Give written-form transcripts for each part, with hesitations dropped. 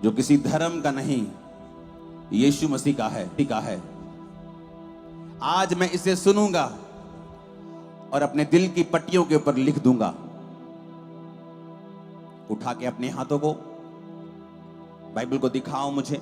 जो किसी धर्म का नहीं, यीशु मसीह का है। आज मैं इसे सुनूंगा और अपने दिल की पट्टियों के ऊपर लिख दूंगा। उठा के अपने हाथों को बाइबल को दिखाओ मुझे।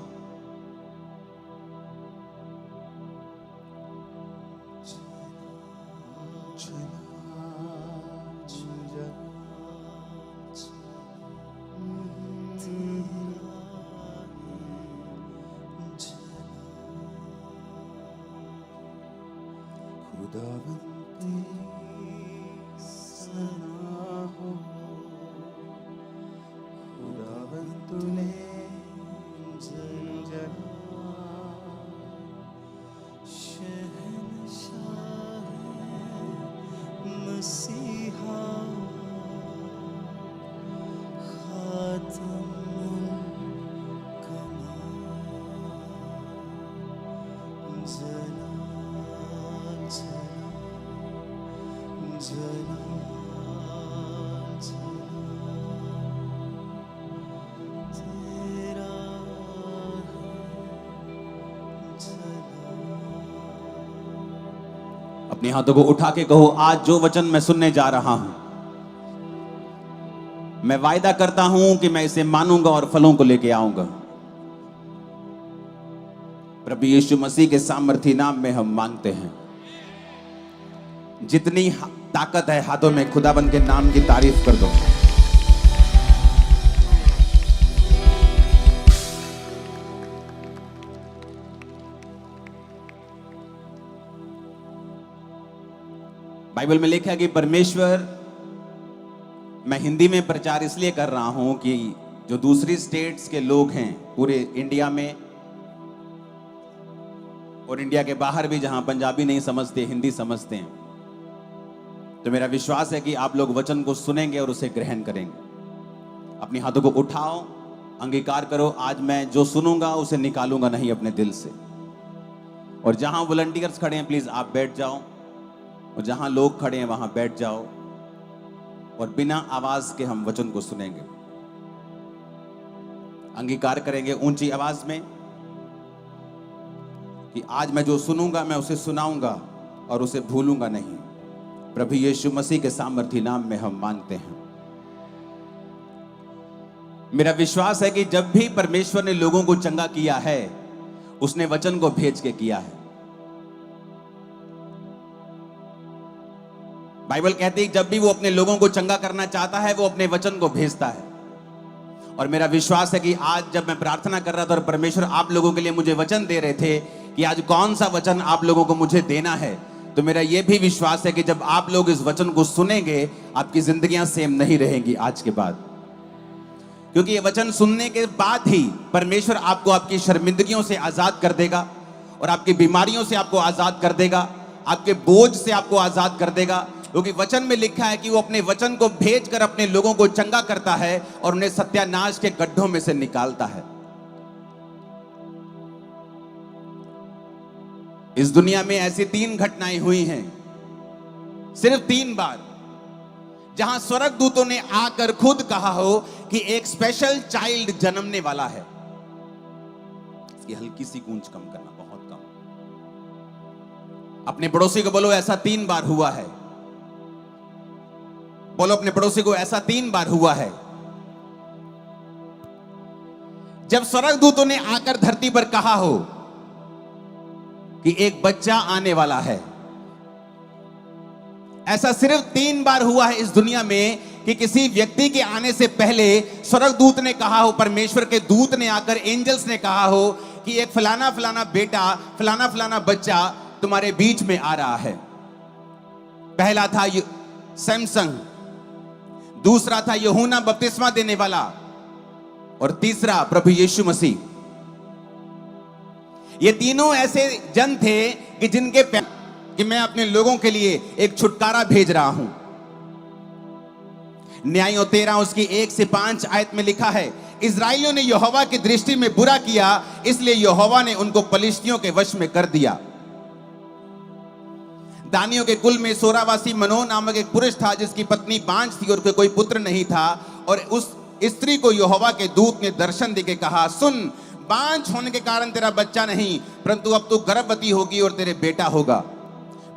अपने हाथों को उठा के कहो, आज जो वचन मैं सुनने जा रहा हूं, मैं वायदा करता हूं कि मैं इसे मानूंगा और फलों को लेके आऊंगा। प्रभु यीशु मसीह के सामर्थी नाम में हम मांगते हैं। जितनी ताकत है हाथों में, खुदाबंद के नाम की तारीफ कर दो। बाइबल में लिखा है कि परमेश्वर, मैं हिंदी में प्रचार इसलिए कर रहा हूं कि जो दूसरी स्टेट्स के लोग हैं पूरे इंडिया में और इंडिया के बाहर भी, जहां पंजाबी नहीं समझते, हिंदी समझते हैं, तो मेरा विश्वास है कि आप लोग वचन को सुनेंगे और उसे ग्रहण करेंगे। अपने हाथों को उठाओ, अंगीकार करो, आज मैं जो सुनूंगा उसे निकालूंगा नहीं अपने दिल से। और जहां वॉलंटियर्स खड़े हैं प्लीज आप बैठ जाओ, और जहां लोग खड़े हैं वहां बैठ जाओ, और बिना आवाज के हम वचन को सुनेंगे। अंगीकार करेंगे ऊंची आवाज में कि आज मैं जो सुनूंगा मैं उसे सुनाऊंगा और उसे भूलूंगा नहीं। प्रभु यीशु मसीह के सामर्थी नाम में हम मांगते हैं। मेरा विश्वास है कि जब भी परमेश्वर ने लोगों को चंगा किया है, उसने वचन को भेज के किया है। बाइबल कहती है जब भी वो अपने लोगों को चंगा करना चाहता है, वो अपने वचन को भेजता है। और मेरा विश्वास है कि आज जब मैं प्रार्थना कर रहा था और परमेश्वर आप लोगों के लिए मुझे वचन दे रहे थे कि आज कौन सा वचन आप लोगों को मुझे देना है, तो मेरा यह भी विश्वास है कि जब आप लोग इस वचन को सुनेंगे, आपकी जिंदगियां सेम नहीं रहेंगी आज के बाद। क्योंकि ये वचन सुनने के बाद ही परमेश्वर आपको आपकी शर्मिंदगियों से आजाद कर देगा, और आपकी बीमारियों से आपको आजाद कर देगा, आपके बोझ से आपको आजाद कर देगा। क्योंकि वचन में लिखा है कि वो अपने वचन को भेजकर अपने लोगों को चंगा करता है और उन्हें सत्यानाश के गड्ढों में से निकालता है। इस दुनिया में ऐसी 3 घटनाएं हुई हैं, सिर्फ 3 बार, जहां स्वर्गदूतों ने आकर खुद कहा हो कि एक स्पेशल चाइल्ड जन्मने वाला है। इसकी हल्की सी गूंज कम करना, बहुत कम। अपने पड़ोसी को बोलो ऐसा 3 बार हुआ है। बोलो अपने पड़ोसी को ऐसा 3 बार हुआ है। जब स्वर्गदूतों ने आकर धरती पर कहा हो कि एक बच्चा आने वाला है। ऐसा सिर्फ 3 बार हुआ है इस दुनिया में कि किसी व्यक्ति के आने से पहले स्वर्गदूत ने कहा हो, परमेश्वर के दूत ने आकर, एंजल्स ने कहा हो कि एक फलाना फलाना बेटा, फलाना फलाना बच्चा तुम्हारे बीच में आ रहा है। पहला था सैमसंग, दूसरा था यूहन्ना बपतिस्मा देने वाला, और तीसरा प्रभु यीशु मसीह। ये तीनों ऐसे जन थे कि जिनके कि मैं अपने लोगों के लिए एक छुटकारा भेज रहा हूं। न्यायों 13 उसकी 1 से 5 आयत में लिखा है, इस्राएलियों ने यहोवा की दृष्टि में बुरा किया, इसलिए यहोवा ने उनको पलिश्तियों के वश में कर दिया। दानियों के कुल में सोरावासी मनोह नामक एक पुरुष था जिसकी पत्नी बांझ थी और कोई पुत्र नहीं था, और स्त्री को यहोवा के दूत ने दर्शन देके कहा, सुन, बांझ होने के कारण तेरा बच्चा नहीं, परंतु अब तू गर्भवती होगी और तेरे बेटा होगा।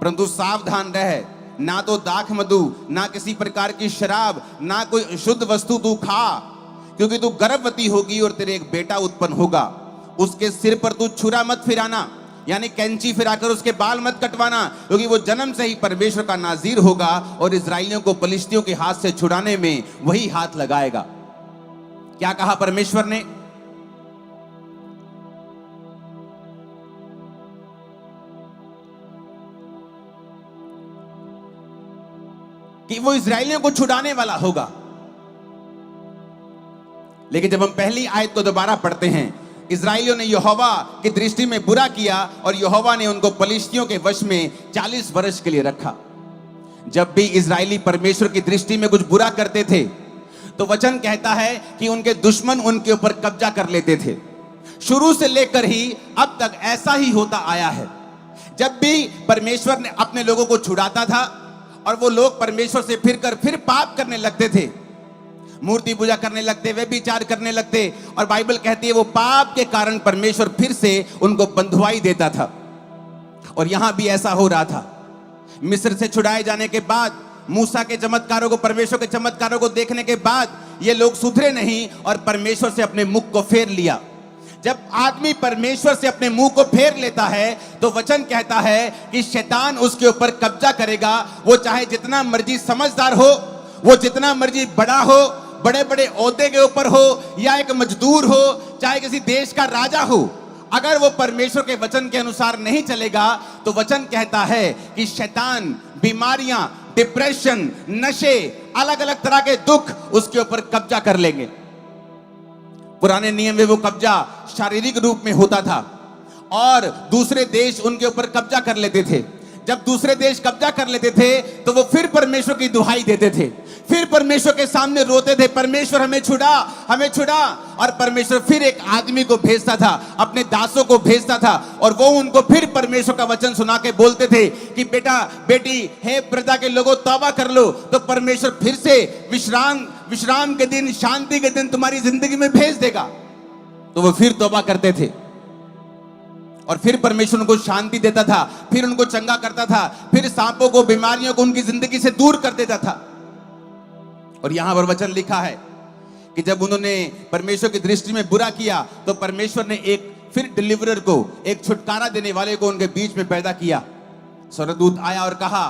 परंतु सावधान रह, ना तो दाख मधु, ना किसी प्रकार की शराब, ना कोई शुद्ध वस्तु तू खा, क्योंकि तू गर्भवती होगी और तेरे एक बेटा उत्पन्न होगा। उसके सिर पर तू छुरा मत फिराना, यानी कैंची फिराकर उसके बाल मत कटवाना, क्योंकि वो जन्म से ही परमेश्वर का नाजीर होगा और इजराइलियों को पलिश्तियों के हाथ से छुड़ाने में वही हाथ लगाएगा। क्या कहा परमेश्वर ने? कि वो इजराइलियों को छुड़ाने वाला होगा। लेकिन जब हम पहली आयत को दोबारा पढ़ते हैं, इजराइलियों ने यहोवा की दृष्टि में बुरा किया और यहोवा ने उनको पलिश्तियों के वश में 40 वर्ष के लिए रखा। जब भी इजराइली परमेश्वर की दृष्टि में कुछ बुरा करते थे तो वचन कहता है कि उनके दुश्मन उनके ऊपर कब्जा कर लेते थे। शुरू से लेकर ही अब तक ऐसा ही होता आया है। जब भी परमेश्वर ने अपने लोगों को छुड़ाता था और वो लोग परमेश्वर से फिर पाप करने लगते थे, मूर्ति पूजा करने लगते, व्यभिचार करने लगते, और बाइबल कहती है वो पाप के कारण परमेश्वर फिर से उनको बंधुआई देता था। और यहां भी ऐसा हो रहा था। मिस्र से छुड़ाए जाने के बाद, मूसा के चमत्कारों को, परमेश्वर के चमत्कारों को देखने के बाद ये लोग सुधरे नहीं और परमेश्वर से अपने मुख को फेर लिया। जब आदमी परमेश्वर से अपने मुंह को फेर लेता है तो वचन कहता है कि शैतान उसके ऊपर कब्जा करेगा। वो चाहे जितना मर्जी समझदार हो, वो जितना मर्जी बड़ा हो, बड़े बड़े ओहदे के ऊपर हो, या एक मजदूर हो, चाहे किसी देश का राजा हो, अगर वो परमेश्वर के वचन के अनुसार नहीं चलेगा तो वचन कहता है कि शैतान, बीमारियां, डिप्रेशन, नशे, अलग अलग तरह के दुख उसके ऊपर कब्जा कर लेंगे। पुराने नियम में वो कब्जा शारीरिक रूप में होता था और दूसरे देश उनके ऊपर कब्जा कर लेते थे। जब दूसरे देश कब्जा कर लेते थे तो वो फिर परमेश्वर की दुहाई देते थे, फिर परमेश्वर के सामने रोते थे, परमेश्वर हमें छुड़ा, हमें छुड़ा। और परमेश्वर फिर एक आदमी को भेजता था, अपने दासों को भेजता था, और वो उनको फिर परमेश्वर का वचन सुना के बोलते थे कि बेटा, बेटी, हे प्रजा के लोगों, तौबा कर लो। तो परमेश्वर फिर से विश्राम के दिन, शांति के दिन तुम्हारी जिंदगी में भेज देगा। तो वो फिर तौबा करते थे और फिर परमेश्वर उनको शांति देता था, फिर उनको चंगा करता था, फिर सांपों को, बीमारियों को उनकी जिंदगी से दूर कर देता था। और यहां पर वचन लिखा है कि जब उन्होंने परमेश्वर की दृष्टि में बुरा किया तो परमेश्वर ने एक फिर डिलीवरर को, एक छुटकारा देने वाले को उनके बीच में पैदा किया। स्वर्गदूत आया और कहा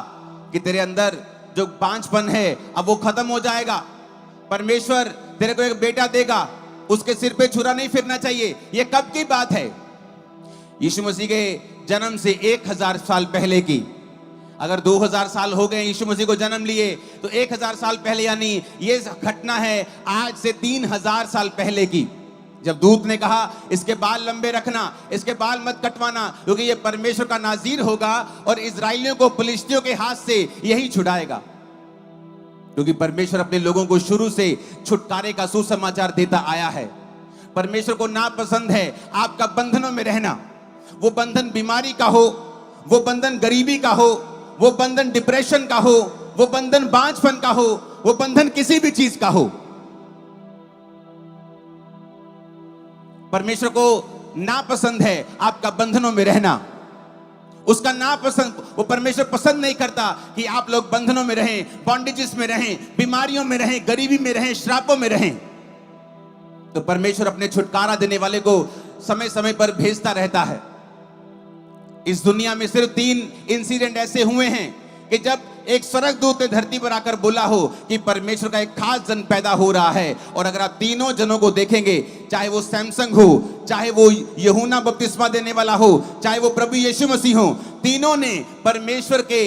कि तेरे अंदर जो बांझपन है अब वो खत्म हो जाएगा। परमेश्वर तेरे को एक बेटा देगा, उसके सिर पे छुरा नहीं फिरना चाहिए। ये कब की बात है? यीशु मसीह के जन्म से 1000 साल पहले की। अगर 2000 साल हो गए यीशु मसीह को जन्म लिए तो 1000 साल पहले, यानी ये घटना है आज से 3000 साल पहले की, जब दूत ने कहा इसके बाल लंबे रखना, इसके बाल मत कटवाना, क्योंकि ये परमेश्वर का नाजीर होगा और इजराइलियों को फिलिस्तियों के हाथ से यही छुड़ाएगा। क्योंकि परमेश्वर अपने लोगों को शुरू से छुटकारे का सुसमाचार देता आया है। परमेश्वर को नापसंद है आपका बंधनों में रहना। वो बंधन बीमारी का हो, वो बंधन गरीबी का हो, वो बंधन डिप्रेशन का हो, वो बंधन बांझपन का हो, वो बंधन किसी भी चीज का हो। परमेश्वर को नापसंद है आपका बंधनों में रहना। उसका नापसंद, वो परमेश्वर पसंद नहीं करता कि आप लोग बंधनों में रहें, बॉन्डेजेस में रहें, बीमारियों में रहें, गरीबी में रहें, श्रापों में रहें। तो परमेश्वर अपने छुटकारा देने वाले को समय समय पर भेजता रहता है। इस दुनिया में सिर्फ 3 इंसिडेंट ऐसे हुए हैं कि जब एक स्वर्गदूत ने धरती पर आकर बोला हो कि परमेश्वर का एक खास जन पैदा हो रहा है। और अगर आप तीनों जनों को देखेंगे, चाहे वो सैमसंग हो, चाहे वो यूहन्ना बपतिस्मा देने वाला हो, चाहे वो प्रभु यीशु मसीह हो, तीनों ने परमेश्वर के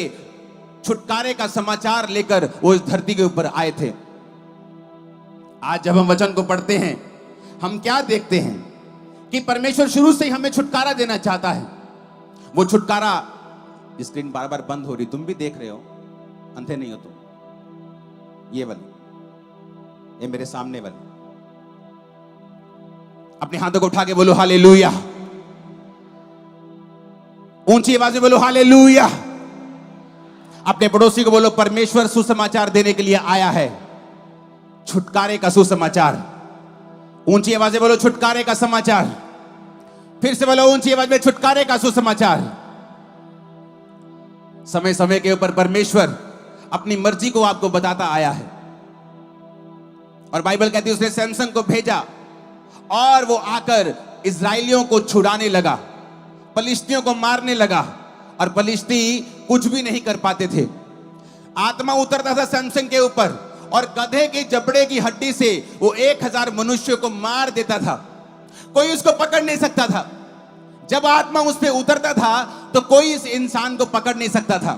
छुटकारे का समाचार लेकर वो इस धरती के ऊपर आए थे। आज जब हम वचन को पढ़ते हैं, हम क्या देखते हैं कि परमेश्वर शुरू से ही हमें छुटकारा देना चाहता है। वो छुटकारा, स्क्रीन बार बार बंद हो रही, तुम भी देख रहे हो, अंधे नहीं हो तुम। ये वाली, ये मेरे सामने वाली, अपने हाथों को उठा के बोलो हालेलुया। ऊंची आवाज में बोलो हालेलुया। अपने पड़ोसी को बोलो परमेश्वर सुसमाचार देने के लिए आया है। छुटकारे का सुसमाचार। ऊंची आवाज से बोलो छुटकारे का समाचार। फिर से बोलो ऊंची आवाज में छुटकारे का सुसमाचार। समय समय के ऊपर परमेश्वर अपनी मर्जी को आपको बताता आया है और बाइबल कहती है उसने सैमसन को भेजा और वो आकर इजराइलियों को छुड़ाने लगा, पलिश्तियों को मारने लगा और पलिश्ती कुछ भी नहीं कर पाते थे। आत्मा उतरता था सैमसन के ऊपर और गधे के जबड़े की हड्डी से वो 1000 मनुष्यों को मार देता था। कोई उसको पकड़ नहीं सकता था। जब आत्मा उस पे उतरता था तो कोई इस इंसान को पकड़ नहीं सकता था।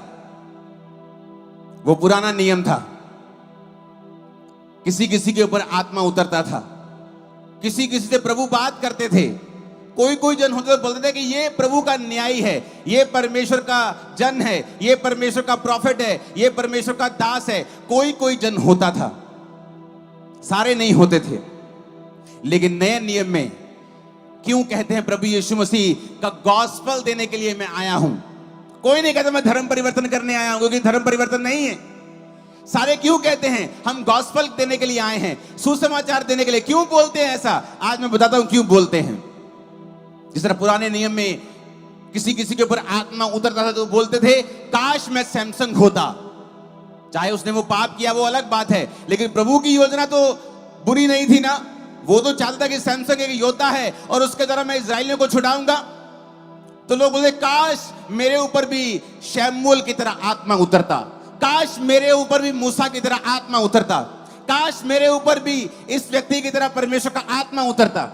वो पुराना नियम था। किसी किसी के ऊपर आत्मा उतरता था, किसी किसी से प्रभु बात करते थे। कोई कोई जन होते तो बोलते थे कि ये प्रभु का न्यायी है, ये परमेश्वर का जन है, ये परमेश्वर का प्रॉफिट है, ये परमेश्वर का दास है। कोई कोई जन होता था, सारे नहीं होते थे। लेकिन नए नियम में क्यों कहते हैं प्रभु यीशु मसीह का गॉस्पेल देने के लिए मैं आया हूं। कोई नहीं कहता मैं धर्म परिवर्तन करने आया हूं, क्योंकि धर्म परिवर्तन नहीं है। सारे क्यों कहते हैं हम गॉस्पेल देने के लिए आए हैं, सुसमाचार देने के लिए। क्यों बोलते हैं ऐसा, आज मैं बताता हूं क्यों बोलते हैं। जिस तरह पुराने नियम में किसी किसी के ऊपर आत्मा उतरता था तो बोलते थे काश मैं सैमसन होता। चाहे उसने वो पाप किया वो अलग बात है, लेकिन प्रभु की योजना तो बुरी नहीं थी ना। वो तो चाहता था कि सैमसन एक योद्धा है और उसके द्वारा मैं इजराइलियों को छुड़ाऊंगा। तो लोग बोलते काश मेरे ऊपर भी शमूएल की तरह आत्मा उतरता, काश मेरे ऊपर भी मूसा की तरह आत्मा उतरता, काश मेरे ऊपर भी इस व्यक्ति की तरह परमेश्वर का आत्मा उतरता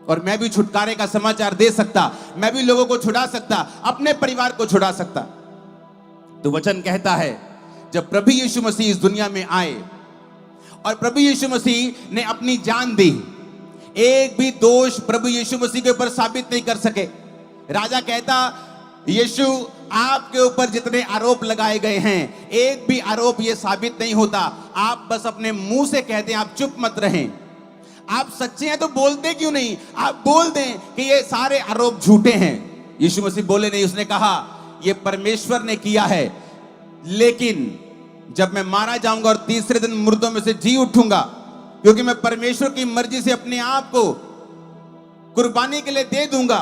और मैं भी छुटकारे का समाचार दे सकता, मैं भी लोगों को छुड़ा सकता, अपने परिवार को छुड़ा सकता। तो वचन कहता है जब प्रभु यीशु मसीह इस दुनिया में आए और प्रभु यीशु मसीह ने अपनी जान दी, एक भी दोष प्रभु यीशु मसीह के ऊपर साबित नहीं कर सके। राजा कहता यीशु आपके ऊपर जितने आरोप लगाए गए हैं एक भी आरोप ये साबित नहीं होता। आप बस अपने मुंह से कहते हैं, आप चुप मत रहें। आप सच्चे हैं तो बोलते क्यों नहीं, आप बोल दें कि ये सारे आरोप झूठे हैं। यीशु मसीह बोले नहीं, उसने कहा ये परमेश्वर ने किया है, लेकिन जब मैं मारा जाऊंगा और तीसरे दिन मुर्दों में से जी उठूंगा, क्योंकि मैं परमेश्वर की मर्जी से अपने आप को कुर्बानी के लिए दे दूंगा,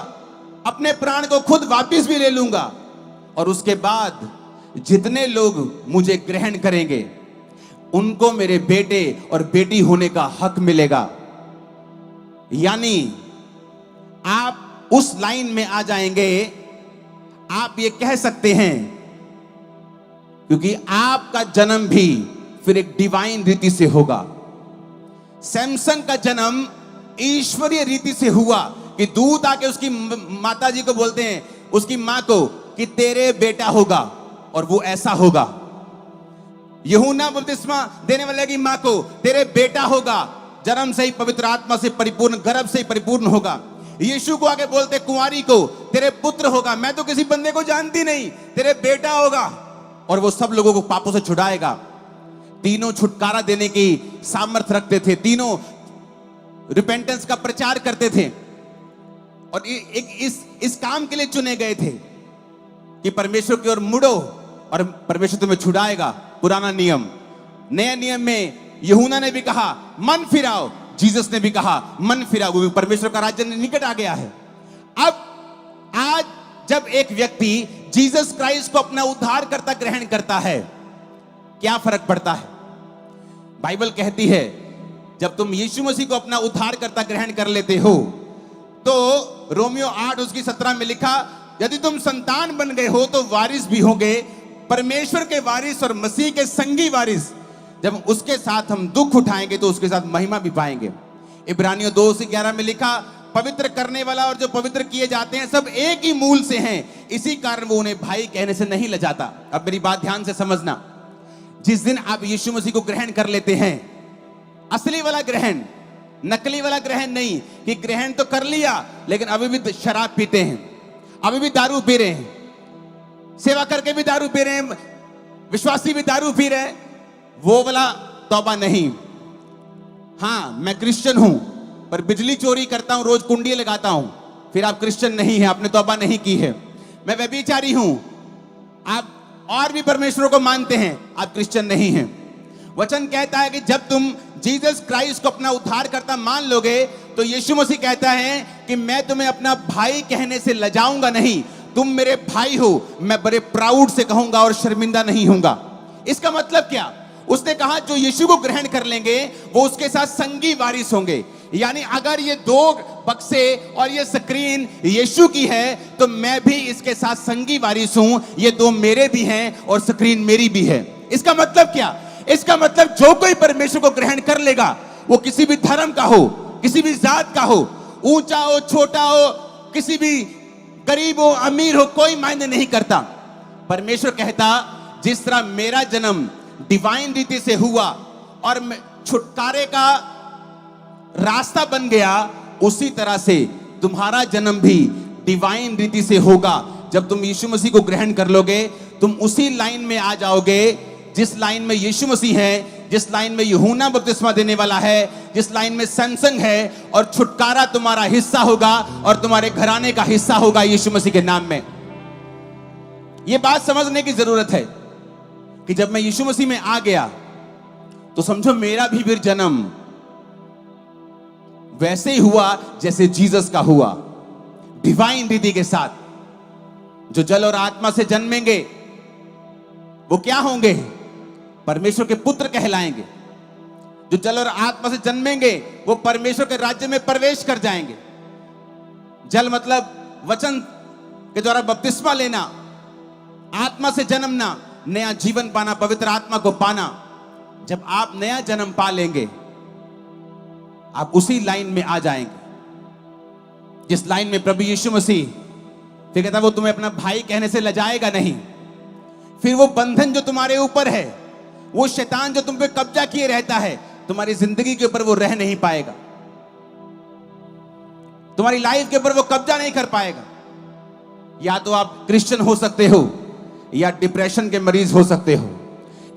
अपने प्राण को खुद वापस भी ले लूंगा और उसके बाद जितने लोग मुझे ग्रहण करेंगे उनको मेरे बेटे और बेटी होने का हक मिलेगा। यानी आप उस लाइन में आ जाएंगे, आप ये कह सकते हैं, क्योंकि आपका जन्म भी फिर एक डिवाइन रीति से होगा। सैमसन का जन्म ईश्वरीय रीति से हुआ कि दूत आके उसकी माता जी को बोलते हैं, उसकी मां को, कि तेरे बेटा होगा और वो ऐसा होगा। यूहन्ना बपतिस्मा देने वाले की मां को तेरे बेटा होगा, जन्म से ही पवित्र आत्मा से परिपूर्ण, गर्भ से ही परिपूर्ण होगा। यीशु को आके बोलते कुंवारी को तेरे पुत्र होगा, मैं तो किसी बंदे को जानती नहीं, तेरे बेटा होगा और वो सब लोगों को पापों से छुड़ाएगा। तीनों छुटकारा देने की सामर्थ्य रखते थे, तीनों रिपेंटेंस का प्रचार करते थे और इस काम के लिए चुने गए थे कि परमेश्वर की ओर मुड़ो और परमेश्वर तुम्हें छुड़ाएगा। पुराना नियम। नया नियम में यूहन्ना ने भी कहा मन फिराओ, जीसस ने भी कहा मन फिराओ, क्योंकि परमेश्वर का राज्य निकट आ गया है। अब आज जब एक व्यक्ति जीसस क्राइस्ट को अपना उद्धारकर्ता ग्रहण करता है, क्या फर्क पड़ता है? बाइबल कहती है जब तुम यीशु मसीह को अपना उद्धारकर्ता ग्रहण कर लेते हो तो रोमियो 8:17 में लिखा, यदि तुम संतान बन गए हो तो वारिस भी होंगे, परमेश्वर के वारिस और मसीह के संगी वारिस। जब उसके साथ हम दुख उठाएंगे तो उसके साथ महिमा भी पाएंगे। इब्रानियों 2:11 में लिखा, पवित्र करने वाला और जो पवित्र किए जाते हैं सब एक ही मूल से हैं, इसी कारण वो उन्हें भाई कहने से नहीं लजाता। अब मेरी बात ध्यान से समझना, जिस दिन आप यीशु मसीह को ग्रहण कर लेते हैं, असली वाला ग्रहण, नकली वाला ग्रहण नहीं कि ग्रहण तो कर लिया लेकिन अभी भी शराब पीते हैं, अभी भी दारू पी रहे हैं, सेवा करके भी दारू पी रहे हैं, विश्वासी भी दारू पी रहे हैं, वो वाला तौबा नहीं। हाँ मैं क्रिश्चियन हूं पर बिजली चोरी करता हूं, रोज कुंडी लगाता हूं, फिर आप क्रिश्चियन नहीं है, आपने तौबा नहीं की है। मैं व्यभिचारी हूं, आप और भी परमेश्वर को मानते हैं, आप क्रिश्चियन नहीं हैं। वचन कहता है कि जब तुम जीसस क्राइस्ट को अपना उद्धारकर्ता मान लोगे तो यीशु मसीह कहता है कि मैं तुम्हें अपना भाई कहने से लजाऊंगा नहीं, तुम मेरे भाई हो, मैं बड़े प्राउड से कहूंगा और शर्मिंदा नहीं होऊंगा। इसका मतलब क्या? उसने कहा जो यीशु को ग्रहण कर लेंगे वो उसके साथ संगी वारिस होंगे। यानी अगर ये 2 बक्से और ये स्क्रीन यीशु की है तो मैं भी इसके साथ संगी वारिस हूं, ये 2 मेरे भी हैं और स्क्रीन मेरी भी है। इसका मतलब क्या? इसका मतलब जो कोई परमेश्वर को ग्रहण कर लेगा, वो किसी भी धर्म का हो, किसी भी जात का हो, ऊंचा हो, छोटा हो, किसी भी गरीब हो, अमीर हो, कोई मायने नहीं करता। परमेश्वर कहता जिस तरह मेरा जन्म डिवाइन रीति से हुआ और छुटकारे का रास्ता बन गया, उसी तरह से तुम्हारा जन्म भी डिवाइन रीति से होगा। जब तुम यीशु मसीह को ग्रहण कर लोगे, तुम उसी लाइन में आ जाओगे जिस लाइन में यीशु मसीह है, जिस लाइन में यूहन्ना बपतिस्मा देने वाला है, जिस लाइन में सैमसंग है, और छुटकारा तुम्हारा हिस्सा होगा और तुम्हारे घराने का हिस्सा होगा यीशु मसीह के नाम में। यह बात समझने की जरूरत है कि जब मैं यीशु मसीह में आ गया तो समझो मेरा भी फिर जन्म वैसे ही हुआ जैसे जीसस का हुआ, डिवाइन रीति के साथ। जो जल और आत्मा से जन्मेंगे वो क्या होंगे? परमेश्वर के पुत्र कहलाएंगे। जो जल और आत्मा से जन्मेंगे वो परमेश्वर के राज्य में प्रवेश कर जाएंगे। जल मतलब वचन के द्वारा बपतिस्मा लेना, आत्मा से जन्मना, नया जीवन पाना, पवित्र आत्मा को पाना। जब आप नया जन्म पा लेंगे आप उसी लाइन में आ जाएंगे जिस लाइन में प्रभु यीशु मसीह फिर कहता वो तुम्हें अपना भाई कहने से लजाएगा नहीं। फिर वो बंधन जो तुम्हारे ऊपर है, वो शैतान जो तुम पे कब्जा किए रहता है, तुम्हारी जिंदगी के ऊपर वो रह नहीं पाएगा, तुम्हारी लाइफ के ऊपर वो कब्जा नहीं कर पाएगा। या तो आप क्रिश्चियन हो सकते हो या डिप्रेशन के मरीज हो सकते हो।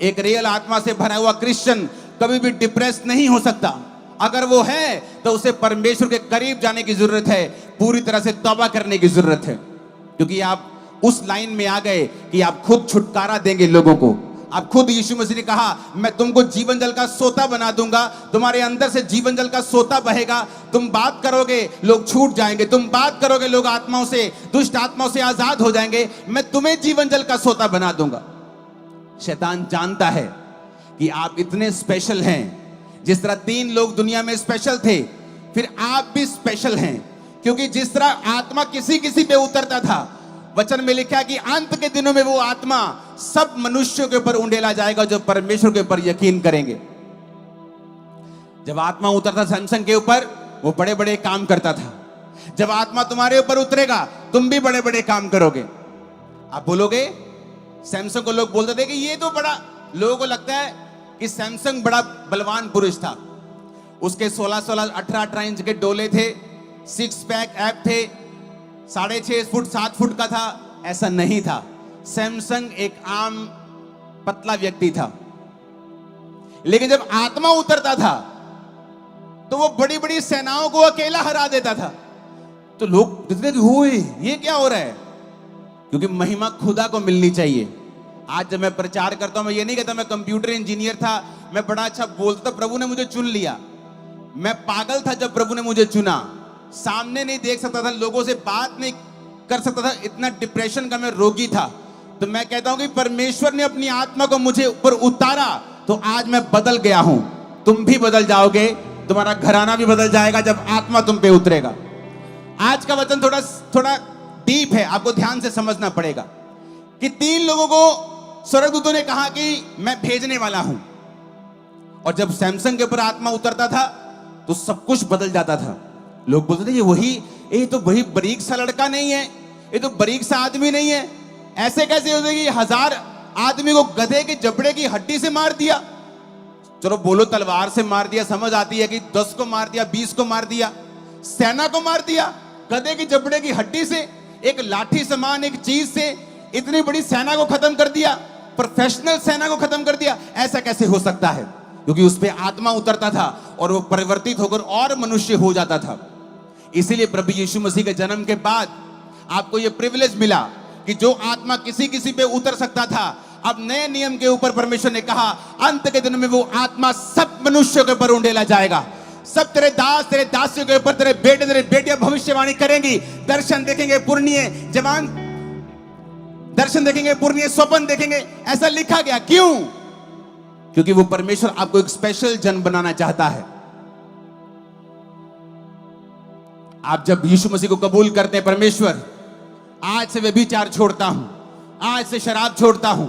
एक रियल आत्मा से भरा हुआ क्रिश्चियन कभी भी डिप्रेस नहीं हो सकता। अगर वो है तो उसे परमेश्वर के करीब जाने की जरूरत है, पूरी तरह से तौबा करने की जरूरत है, क्योंकि आप उस लाइन में आ गए कि आप खुद छुटकारा देंगे लोगों को। आप खुद, यीशु मसीह ने कहा मैं तुमको जीवन जल का सोता बना दूंगा, तुम्हारे अंदर से जीवन जल का सोता बहेगा। तुम बात करोगे लोग छूट जाएंगे, तुम बात करोगे लोग आत्माओं से, दुष्ट आत्माओं से आजाद हो जाएंगे। मैं तुम्हें जीवन जल का सोता बना दूंगा। शैतान जानता है कि आप इतने स्पेशल हैं। जिस तरह 3 लोग दुनिया में स्पेशल थे, फिर आप भी स्पेशल हैं, क्योंकि जिस तरह आत्मा किसी किसी पे उतरता था, वचन में लिखा कि अंत के दिनों में वो आत्मा सब मनुष्यों के ऊपर उंडेला जाएगा जो परमेश्वर के ऊपर यकीन करेंगे। जब आत्मा उतरता सैमसंग के ऊपर, वो बड़े बड़े काम करता था। जब आत्मा तुम्हारे ऊपर उतरेगा, तुम भी बड़े बड़े काम करोगे। आप बोलोगे, सैमसंग को लोग बोलते थे कि ये तो बड़ा, लोगों को लगता है कि सैमसंग बड़ा बलवान पुरुष था। उसके 16-16, 18-18 इंच के डोले थे, 6 पैक ऐप थे, 6.5 फुट 7 फुट का था। ऐसा नहीं था। सैमसंग एक आम पतला व्यक्ति था, लेकिन जब आत्मा उतरता था तो वो बड़ी बड़ी सेनाओं को अकेला हरा देता था। तो लोग कहते थे ओए ये क्या हो रहा है, क्योंकि महिमा खुदा को मिलनी चाहिए। आज जब मैं प्रचार करता हूं, मैं ये नहीं कहता मैं कंप्यूटर इंजीनियर था, मैं बड़ा अच्छा बोलता था, प्रभु ने मुझे चुन लिया। मैं पागल था जब प्रभु ने मुझे चुना। सामने नहीं देख सकता था, लोगों से बात नहीं कर सकता था, इतना डिप्रेशन का मैं रोगी था। तो मैं कहता हूं कि परमेश्वर ने अपनी आत्मा को मुझे ऊपर उतारा तो आज मैं बदल गया हूं। तुम भी बदल जाओगे, तुम्हारा घराना भी बदल जाएगा जब आत्मा तुम पे उतरेगा। आज का वचन थोड़ा डीप है, आपको ध्यान से समझना पड़ेगा कि 3 लोगों को स्वर्गदूतों ने कहा कि मैं भेजने वाला हूं, और जब सैमसंग के ऊपर आत्मा उतरता था तो सब कुछ बदल जाता था। लोग बोलते थे ये तो वही बारीक सा लड़का नहीं है, ये तो बारीक सा आदमी नहीं है, ऐसे कैसे हो जाएगी? 1000 आदमी को गधे के जबड़े की हड्डी से मार दिया। चलो बोलो तलवार से मार दिया, समझ आती है कि 10 को मार दिया, 20 को मार दिया, सेना को मार दिया, गधे की जबड़े की हड्डी से, एक लाठी समान एक चीज से इतनी बड़ी सेना को खत्म कर दिया, प्रोफेशनल सेना को खत्म कर दिया। ऐसा कैसे हो सकता है? क्योंकि उस पे आत्मा उतरता था और वो परिवर्तित होकर और मनुष्य हो जाता था। इसीलिए प्रभु यीशु मसीह के जन्म के बाद आपको यह प्रिविलेज मिला कि जो आत्मा किसी किसी पे उतर सकता था, अब नए नियम के ऊपर परमेश्वर ने कहा अंत के दिनों में वो आत्मा सब मनुष्यों के ऊपर उंडेला जाएगा। सब तेरे दास तेरे दासियों के ऊपर, तेरे बेटे तेरे बेटियां भविष्यवाणी करेंगी, दर्शन देखेंगे, पूर्णिय जवान दर्शन देखेंगे, पूर्णिय स्वप्न देखेंगे। ऐसा लिखा गया। क्यों? क्योंकि वो परमेश्वर आपको एक स्पेशल जन बनाना चाहता है। आप जब यीशु मसीह को कबूल करते हैं, परमेश्वर आज से व्यभिचार छोड़ता हूं, आज से शराब छोड़ता हूं,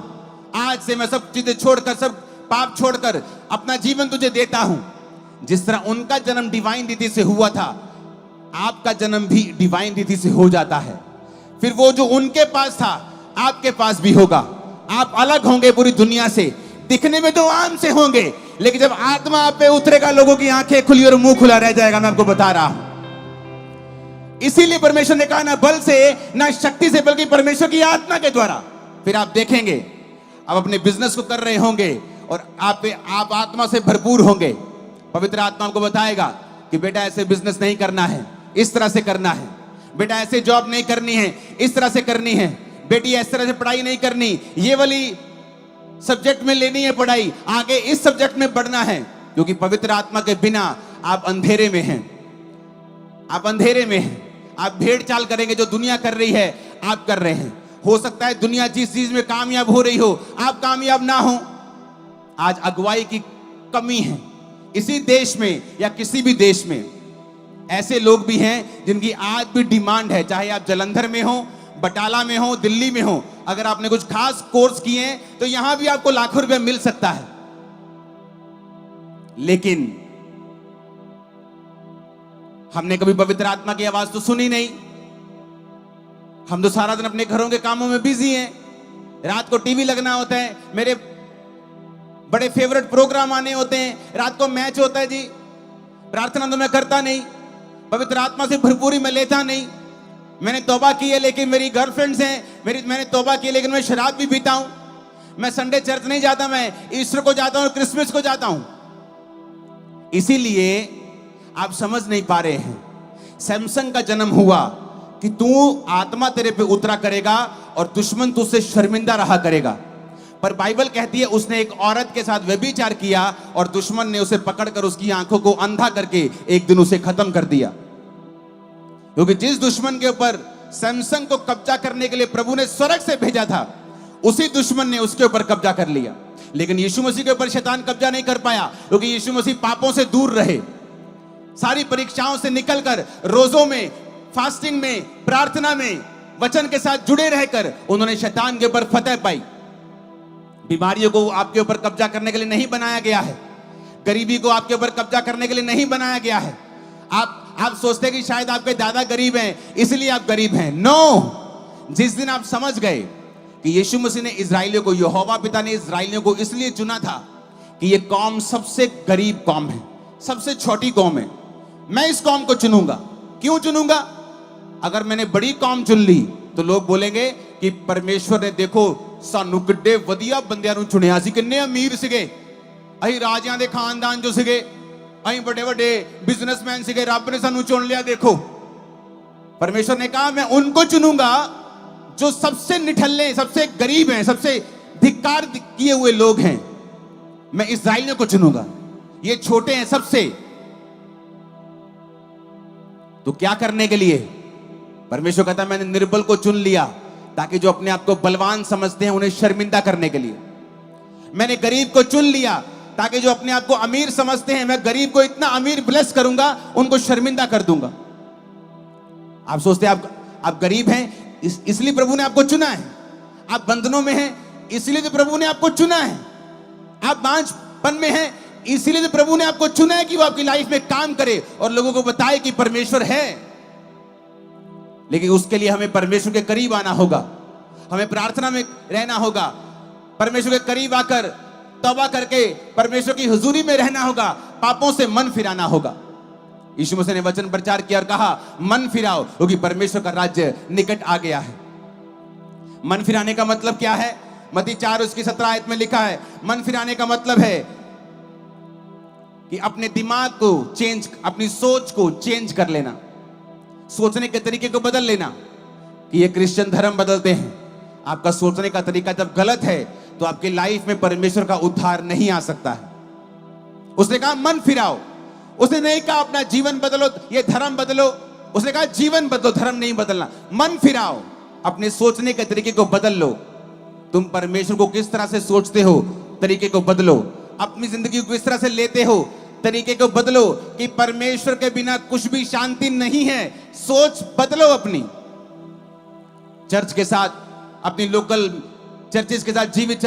आज से मैं सब चीजें छोड़कर, सब पाप छोड़कर अपना जीवन तुझे देता हूं। जिस तरह उनका जन्म डिवाइन रीति से हुआ था, आपका जन्म भी डिवाइन रीति से हो जाता है। फिर वो जो उनके पास था आपके पास भी होगा। आप अलग होंगे पूरी दुनिया से। दिखने में तो आम से होंगे, लेकिन जब आत्मा आप पे उतरेगा, लोगों की आंखें खुली और मुंह खुला रह जाएगा। मैं आपको बता रहा हूं। इसीलिए परमेश्वर ने कहा ना बल से ना शक्ति से, बल्कि परमेश्वर की आत्मा के द्वारा। फिर आप देखेंगे, आप अपने बिजनेस को कर रहे होंगे और आप आत्मा से भरपूर होंगे। पवित्र आत्मा आपको बताएगा कि बेटा ऐसे बिजनेस नहीं करना है, इस तरह से करना है। बेटा ऐसे जॉब नहीं करनी है, इस तरह से करनी है। बेटी इस तरह से पढ़ाई नहीं करनी, ये वाली सब्जेक्ट में लेनी है पढ़ाई, आगे इस सब्जेक्ट में बढ़ना है। क्योंकि पवित्र आत्मा के बिना आप अंधेरे में हैं। आप अंधेरे में हैं। आप भेड़ चाल करेंगे, जो दुनिया कर रही है आप कर रहे हैं। हो सकता है दुनिया जिस चीज में कामयाब हो रही हो, आप कामयाब ना हो। आज अगुवाई की कमी है इसी देश में या किसी भी देश में। ऐसे लोग भी हैं जिनकी आज भी डिमांड है, चाहे आप जालंधर में हो, बटाला में हो, दिल्ली में हो। अगर आपने कुछ खास कोर्स किए हैं तो यहां भी आपको लाखों रुपए मिल सकता है। लेकिन हमने कभी पवित्र आत्मा की आवाज तो सुनी नहीं। हम तो सारा दिन अपने घरों के कामों में बिजी हैं। रात को टीवी लगना होता है, मेरे बड़े फेवरेट प्रोग्राम आने होते हैं, रात को मैच होता है जी। प्रार्थना तो मैं करता नहीं, पवित्र आत्मा से भरपूरी मैं लेता नहीं। मैंने तौबा की है, लेकिन मेरी गर्लफ्रेंड्स हैं, मैंने तौबा की है, लेकिन मैं शराब भी पीता हूं। मैं संडे चर्च नहीं जाता, मैं ईस्टर को जाता हूं, क्रिसमस को जाता हूं। इसीलिए आप समझ नहीं पा रहे हैं। सैमसन का जन्म हुआ कि तू आत्मा तेरे पे उतरा करेगा और दुश्मन तुझसे शर्मिंदा रहा करेगा। पर बाइबल कहती है उसने एक औरत के साथ व्यभिचार किया और दुश्मन ने उसे पकड़कर उसकी आंखों को अंधा करके एक दिन उसे खत्म कर दिया। क्योंकि जिस दुश्मन के ऊपर सैमसन को कब्जा करने के लिए प्रभु ने स्वर्ग से भेजा था, उसी दुश्मन ने उसके ऊपर कब्जा कर लिया। लेकिन यीशु मसीह के ऊपर शैतान कब्जा नहीं कर पाया, क्योंकि यीशु मसीह पापों से दूर रहे। सारी परीक्षाओं से निकलकर रोजों में, फास्टिंग में, प्रार्थना में, वचन के साथ जुड़े रहकर उन्होंने शैतान के ऊपर फतह पाई। बीमारियों को आपके ऊपर कब्जा करने के लिए नहीं बनाया गया है। गरीबी को आपके ऊपर कब्जा करने के लिए नहीं बनाया गया है। आप सोचते हैं कि शायद आपके दादा गरीब हैं इसलिए आप गरीब हैं। नो, जिस दिन आप समझ गए कि यीशु मसीह ने इजराइलियों को, यहोवा पिता ने इजराइलियों को इसलिए चुना था कि ये कौम सबसे गरीब कौम है, सबसे छोटी कौम है, मैं इस कौम को चुनूंगा। क्यों चुनूंगा? अगर मैंने बड़ी कौम चुन ली तो लोग बोलेंगे कि परमेश्वर ने देखो सानू किड्डे वधिया बंदियां नूं चुनिया सी, किन्ने अमीर सिगे, अहीं राजियां दे खानदान जो सिगे, अहीं बड़े बड़े बिजनेसमैन सिगे, रब ने सानू चुन लिया। देखो, परमेश्वर ने कहा मैं उनको चुनूंगा जो सबसे निठल्ले, सबसे गरीब हैं, सबसे धिक्कार किए हुए लोग हैं। मैं इस्राएलियों को चुनूंगा, ये छोटे हैं सबसे। तो क्या करने के लिए? परमेश्वर कहता है मैंने निर्बल को चुन लिया ताकि जो अपने आप को बलवान समझते हैं उन्हें शर्मिंदा करने के लिए। मैंने गरीब को चुन लिया ताकि जो अपने आप को अमीर समझते हैं, मैं गरीब को इतना अमीर ब्लेस करूंगा, उनको शर्मिंदा कर दूंगा। आप सोचते हैं आप गरीब हैं इसलिए प्रभु ने आपको चुना है, आप बंधनों में हैं इसलिए तो प्रभु ने आपको चुना है, आप बांझपन में हैं इसलिए तो प्रभु ने आपको चुना है कि वो आपकी लाइफ में काम करे और लोगों को बताए कि परमेश्वर है। लेकिन उसके लिए हमें परमेश्वर के करीब आना होगा, हमें प्रार्थना में रहना होगा, परमेश्वर के करीब आकर तौबा करके परमेश्वर की हुजूरी में रहना होगा, पापों से मन फिराना होगा। यीशु मसीह ने वचन प्रचार किया और कहा मन फिराओ क्योंकि परमेश्वर का राज्य निकट आ गया है। मन फिराने का मतलब क्या है? मत्ती 4:17 आयत में लिखा है, मन फिराने का मतलब है कि अपने दिमाग को चेंज, अपनी सोच को चेंज कर लेना, सोचने के तरीके को बदल लेना। कि ये क्रिश्चियन धर्म बदलते हैं, आपका सोचने का तरीका जब गलत है तो आपकी लाइफ में परमेश्वर का उद्धार नहीं आ सकता है। उसने कहा मन फिराओ, उसने नहीं कहा अपना जीवन बदलो, ये धर्म बदलो, उसने कहा जीवन बदलो, धर्म नहीं बदलना। मन फिराओ, अपने सोचने के तरीके को बदल लो। तुम परमेश्वर को किस तरह से सोचते हो, तरीके को बदलो। अपनी जिंदगी को किस तरह से लेते हो, तरीके को बदलो। कि परमेश्वर के बिना कुछ भी शांति नहीं है। सोच बदलो अपनी। चर्च के साथ, अपनी लोकल चर्चिस के साथ, जीवित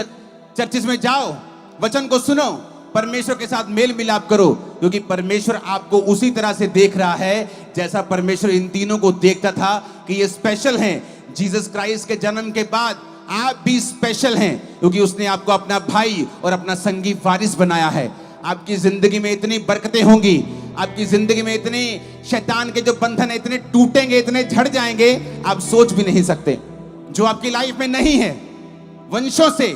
चर्चिस में जाओ, वचन को सुनो, परमेश्वर के साथ मेल मिलाप करो, क्योंकि परमेश्वर आपको उसी तरह से देख रहा है जैसा परमेश्वर इन तीनों को देखता था कि ये स्पेशल हैं। जीसस क्राइस्ट के जन्म के बाद आप भी स्पेशल हैं, क्योंकि उसने आपको अपना भाई और अपना संगी वारिस बनाया है। आपकी जिंदगी में इतनी बरकतें होंगी, आपकी जिंदगी में इतने शैतान के जो बंधन है इतने टूटेंगे, इतने झड़ जाएंगे, आप सोच भी नहीं सकते। जो आपकी लाइफ में नहीं है, वंशों से,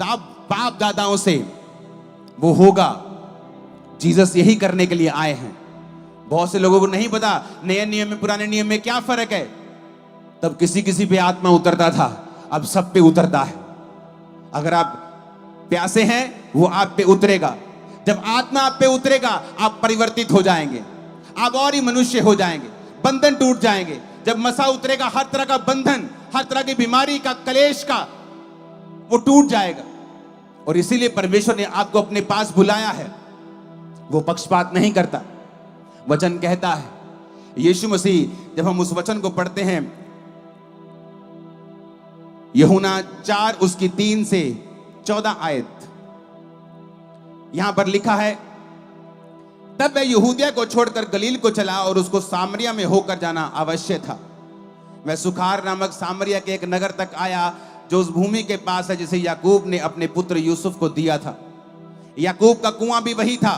बाप दादाओं से, वो होगा। जीसस यही करने के लिए आए हैं। बहुत से लोगों को नहीं पता नए नियम में पुराने नियम में क्या फर्क है। तब किसी किसी पे आत्मा उतरता था, अब सब पे उतरता है। अगर आप प्यासे हैं, वो आप पे उतरेगा। जब आत्मा आप पे उतरेगा, आप परिवर्तित हो जाएंगे, आप और ही मनुष्य हो जाएंगे, बंधन टूट जाएंगे। जब मसा उतरेगा, हर तरह का बंधन, हर तरह की बीमारी का, कलेश का, वो टूट जाएगा। और इसीलिए परमेश्वर ने आपको अपने पास बुलाया है। वो पक्षपात नहीं करता। वचन कहता है, यीशु मसीह, जब हम उस वचन को पढ़ते हैं, यूहन्ना 4 उसकी 3 से 14 आयत, यहां पर लिखा है, तब वह यहूदिया को छोड़कर गलील को चला और उसको सामरिया में होकर जाना अवश्य था। वह सुखार नामक सामरिया के एक नगर तक आया जो उस भूमि के पास है जिसे याकूब ने अपने पुत्र यूसुफ को दिया था। याकूब का कुआं भी वही था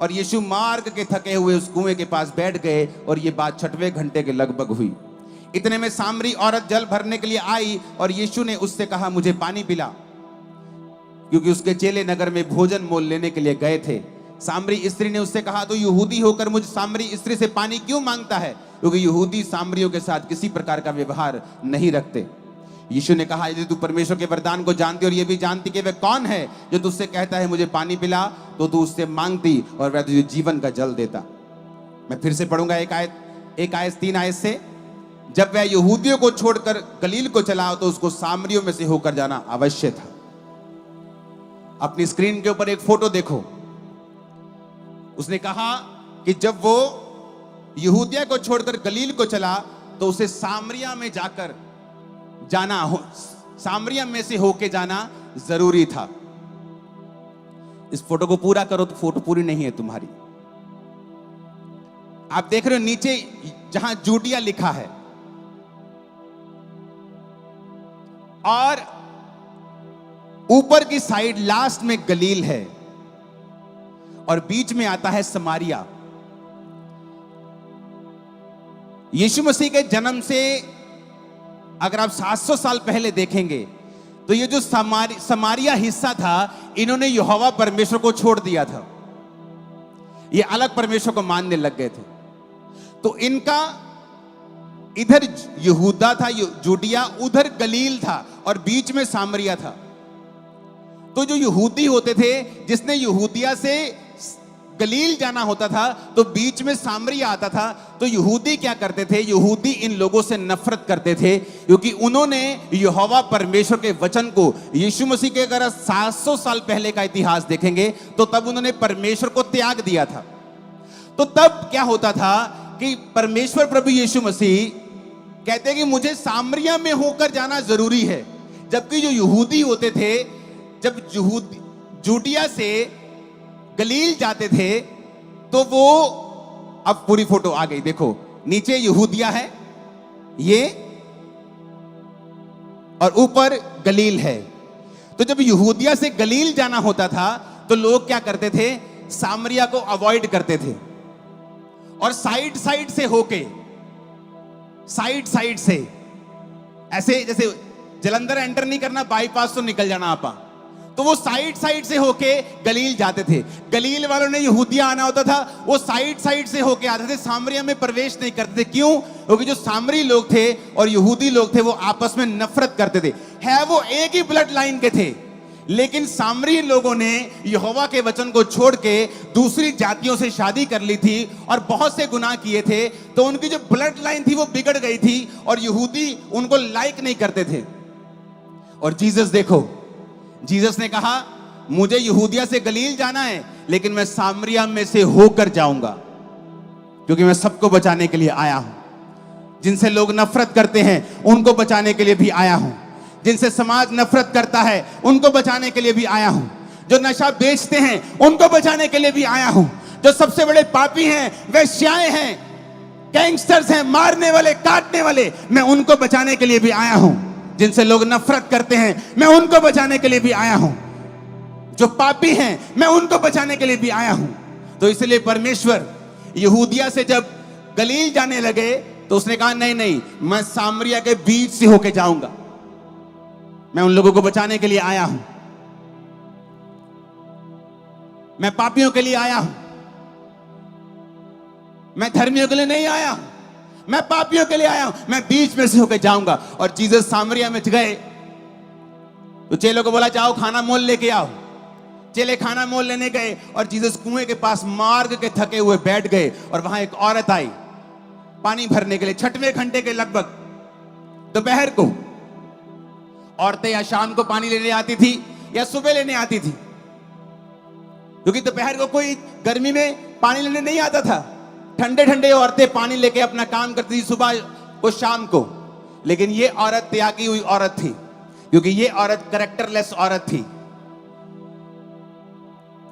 और यीशु मार्ग के थके हुए उस कुएं के पास बैठ गए और ये बात 6वें घंटे के लगभग हुई। इतने में सामरी औरत जल भरने के लिए आई और यीशु ने उससे कहा, मुझे पानी पिला, क्योंकि उसके चेले नगर में भोजन मोल लेने के लिए गए थे। सामरी स्त्री ने उससे कहा, तो यहूदी होकर मुझ सामरी स्त्री से पानी क्यों मांगता है? क्योंकि यहूदी सामरियों के साथ किसी प्रकार का व्यवहार नहीं रखते। यीशु ने कहा, यदि तू परमेश्वर के वरदान को जानती और ये भी जानती कि वह कौन है जो तुझसे कहता है मुझे पानी पिला, तो तू उससे मांगती और वह तुझे जीवन का जल देता। मैं फिर से पढ़ूंगा एक आयत 3 आयत से। जब वह यहूदियों को छोड़कर गलील को चला तो उसको सामरियों में से होकर जाना अवश्य था। अपनी स्क्रीन के ऊपर एक फोटो देखो। उसने कहा कि जब वो यहूदिया को छोड़कर गलील को चला तो उसे सामरिया में जाकर जाना सामरिया में से होके जाना जरूरी था। इस फोटो को पूरा करो तो फोटो पूरी नहीं है तुम्हारी। आप देख रहे हो नीचे जहां जूडिया लिखा है और ऊपर की साइड लास्ट में गलील है और बीच में आता है समारिया। यीशु मसीह के जन्म से अगर आप 700 साल पहले देखेंगे तो ये जो समारिया हिस्सा था, इन्होंने यहोवा परमेश्वर को छोड़ दिया था। ये अलग परमेश्वर को मानने लग गए थे। तो इनका इधर यहूदा था, जूडिया, उधर गलील था और बीच में सामरिया था। तो जो यहूदी होते थे, जिसने यहूदिया से गलील जाना होता था तो बीच में सामरिया आता था। तो यहूदी क्या करते थे? यहूदी इन लोगों से नफरत करते थे क्योंकि उन्होंने यहोवा परमेश्वर के वचन को, यीशु मसीह के अगर 700 साल पहले का इतिहास देखेंगे तो तब उन्होंने परमेश्वर को त्याग दिया था। तो तब क्या होता था कि परमेश्वर प्रभु यीशु मसीह कहते हैं कि मुझे सामरिया में होकर जाना जरूरी है। जबकि जो यहूदी होते थे, जब जूडिया से गलील जाते थे तो वो, अब पूरी फोटो आ गई देखो, नीचे यहूदिया है ये और ऊपर गलील है। तो जब यहूदिया से गलील जाना होता था तो लोग क्या करते थे? सामरिया को अवॉइड करते थे और साइड साइड से होके, साइड साइड से ऐसे, जैसे जलंधर एंटर नहीं करना, बाईपास तो निकल जाना आपा, तो वो साइड साइड से होके गलील जाते थे। गलील वालों ने यहूदिया आना होता था, वो साइड साइड से होके आते थे, सामरिया में प्रवेश नहीं करते थे। क्यों? क्योंकि जो सामरी लोग थे और यहूदी लोग थे वो आपस में नफरत करते थे। है वो एक ही ब्लड लाइन के थे लेकिन सामरी लोगों ने यहोवा के वचन को छोड़ के दूसरी जातियों से शादी कर ली थी और बहुत से गुनाह किए थे, तो उनकी जो ब्लड लाइन थी वो बिगड़ गई थी और यहूदी उनको लाइक नहीं करते थे। और जीसस देखो, जीसस ने कहा मुझे यहूदिया से गलील जाना है, लेकिन मैं सामरिया में से होकर जाऊंगा, क्योंकि मैं सबको बचाने के लिए आया हूं। जिनसे लोग नफरत करते हैं उनको बचाने के लिए भी आया हूं। जिनसे समाज नफरत करता है उनको बचाने के लिए भी आया हूं। जो नशा बेचते हैं उनको बचाने के लिए भी आया हूं। जो सबसे बड़े पापी हैं, वेश्याएं हैं, गैंगस्टर्स हैं, मारने वाले, काटने वाले, मैं उनको बचाने के लिए भी आया हूं। जिनसे लोग नफरत करते हैं मैं उनको बचाने के लिए भी आया हूं। जो पापी हैं मैं उनको बचाने के लिए भी आया हूं। तो इसलिए परमेश्वर यहूदिया से जब गलील जाने लगे तो उसने कहा नहीं नहीं, मैं सामरिया के बीच से होके जाऊंगा। मैं उन लोगों को बचाने के लिए आया हूं। मैं पापियों के लिए आया हूं। मैं धर्मियों के लिए नहीं आया हूं, मैं पापियों के लिए आया हूं। मैं बीच में से होकर जाऊंगा। और जीसस सामरिया में गए तो चेलों को बोला जाओ खाना मोल लेके आओ। चेले खाना मोल लेने गए और जीसस कुएं के पास मार्ग के थके हुए बैठ गए। और वहां एक औरत आई पानी भरने के लिए। 6वें घंटे के लगभग दोपहर को औरतें या शाम को पानी लेने आती थी या सुबह लेने आती थी, क्योंकि दोपहर को कोई गर्मी में पानी लेने नहीं आता था। ठंडे ठंडे औरतें पानी लेके अपना काम करती थी सुबह को शाम को। लेकिन ये औरत त्यागी हुई औरत थी, क्योंकि ये औरत कैरेक्टरलेस औरत थी।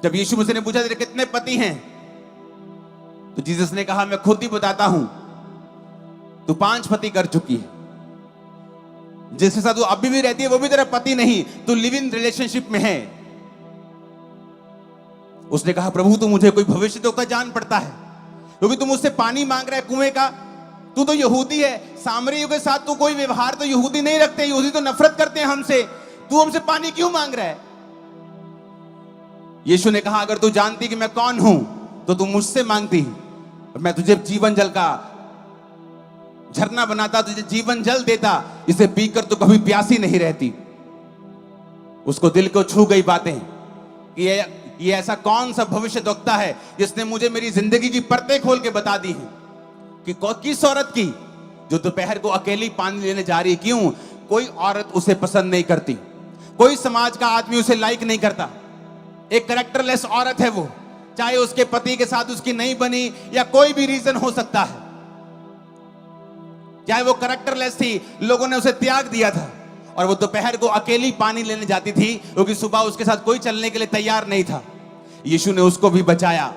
जब यीशु मसीह ने पूछा तेरे कितने पति हैं, तो जीसस ने कहा मैं खुद ही बताता हूं, तू 5 पति कर चुकी है। जिसके साथ तू अभी भी रहती है वो भी तेरा पति नहीं, तू लिव इन रिलेशनशिप में है। उसने कहा प्रभु तू मुझे कोई भविष्यद्वक्ता जान पड़ता है, क्योंकि तुम मुझसे पानी मांग रहा है कुएं का। तू तो यहूदी है, सामरियों के साथ तू कोई व्यवहार तो यहूदी नहीं रखते, यहूदी तो नफरत करते हैं हमसे, तू हमसे पानी क्यों मांग रहा है? यीशु ने कहा अगर तू जानती कि मैं कौन हूं तो तू मुझसे मांगती, मैं तुझे जीवन जल का झरना बनाता, तुझे जीवन जल देता, इसे पीकर तो कभी प्यासी नहीं रहती। उसको दिल को छू गई बातें कि ये ऐसा कौन सा भविष्यद्वक्ता है जिसने मुझे मेरी जिंदगी की परतें खोल के बता दी हैं कि किस औरत की जो दोपहर को अकेली पानी लेने जा रही। क्यों? कोई औरत उसे पसंद नहीं करती, कोई समाज का आदमी उसे लाइक नहीं करता। एक कैरेक्टरलेस औरत है वो, चाहे उसके पति के साथ उसकी नहीं बनी या कोई भी रीजन हो सकता है, चाहे वो कैरेक्टरलेस थी, लोगों ने उसे त्याग दिया था और वो दोपहर को अकेली पानी लेने जाती थी, क्योंकि सुबह उसके साथ कोई चलने के लिए तैयार नहीं था। यीशु ने उसको भी बचाया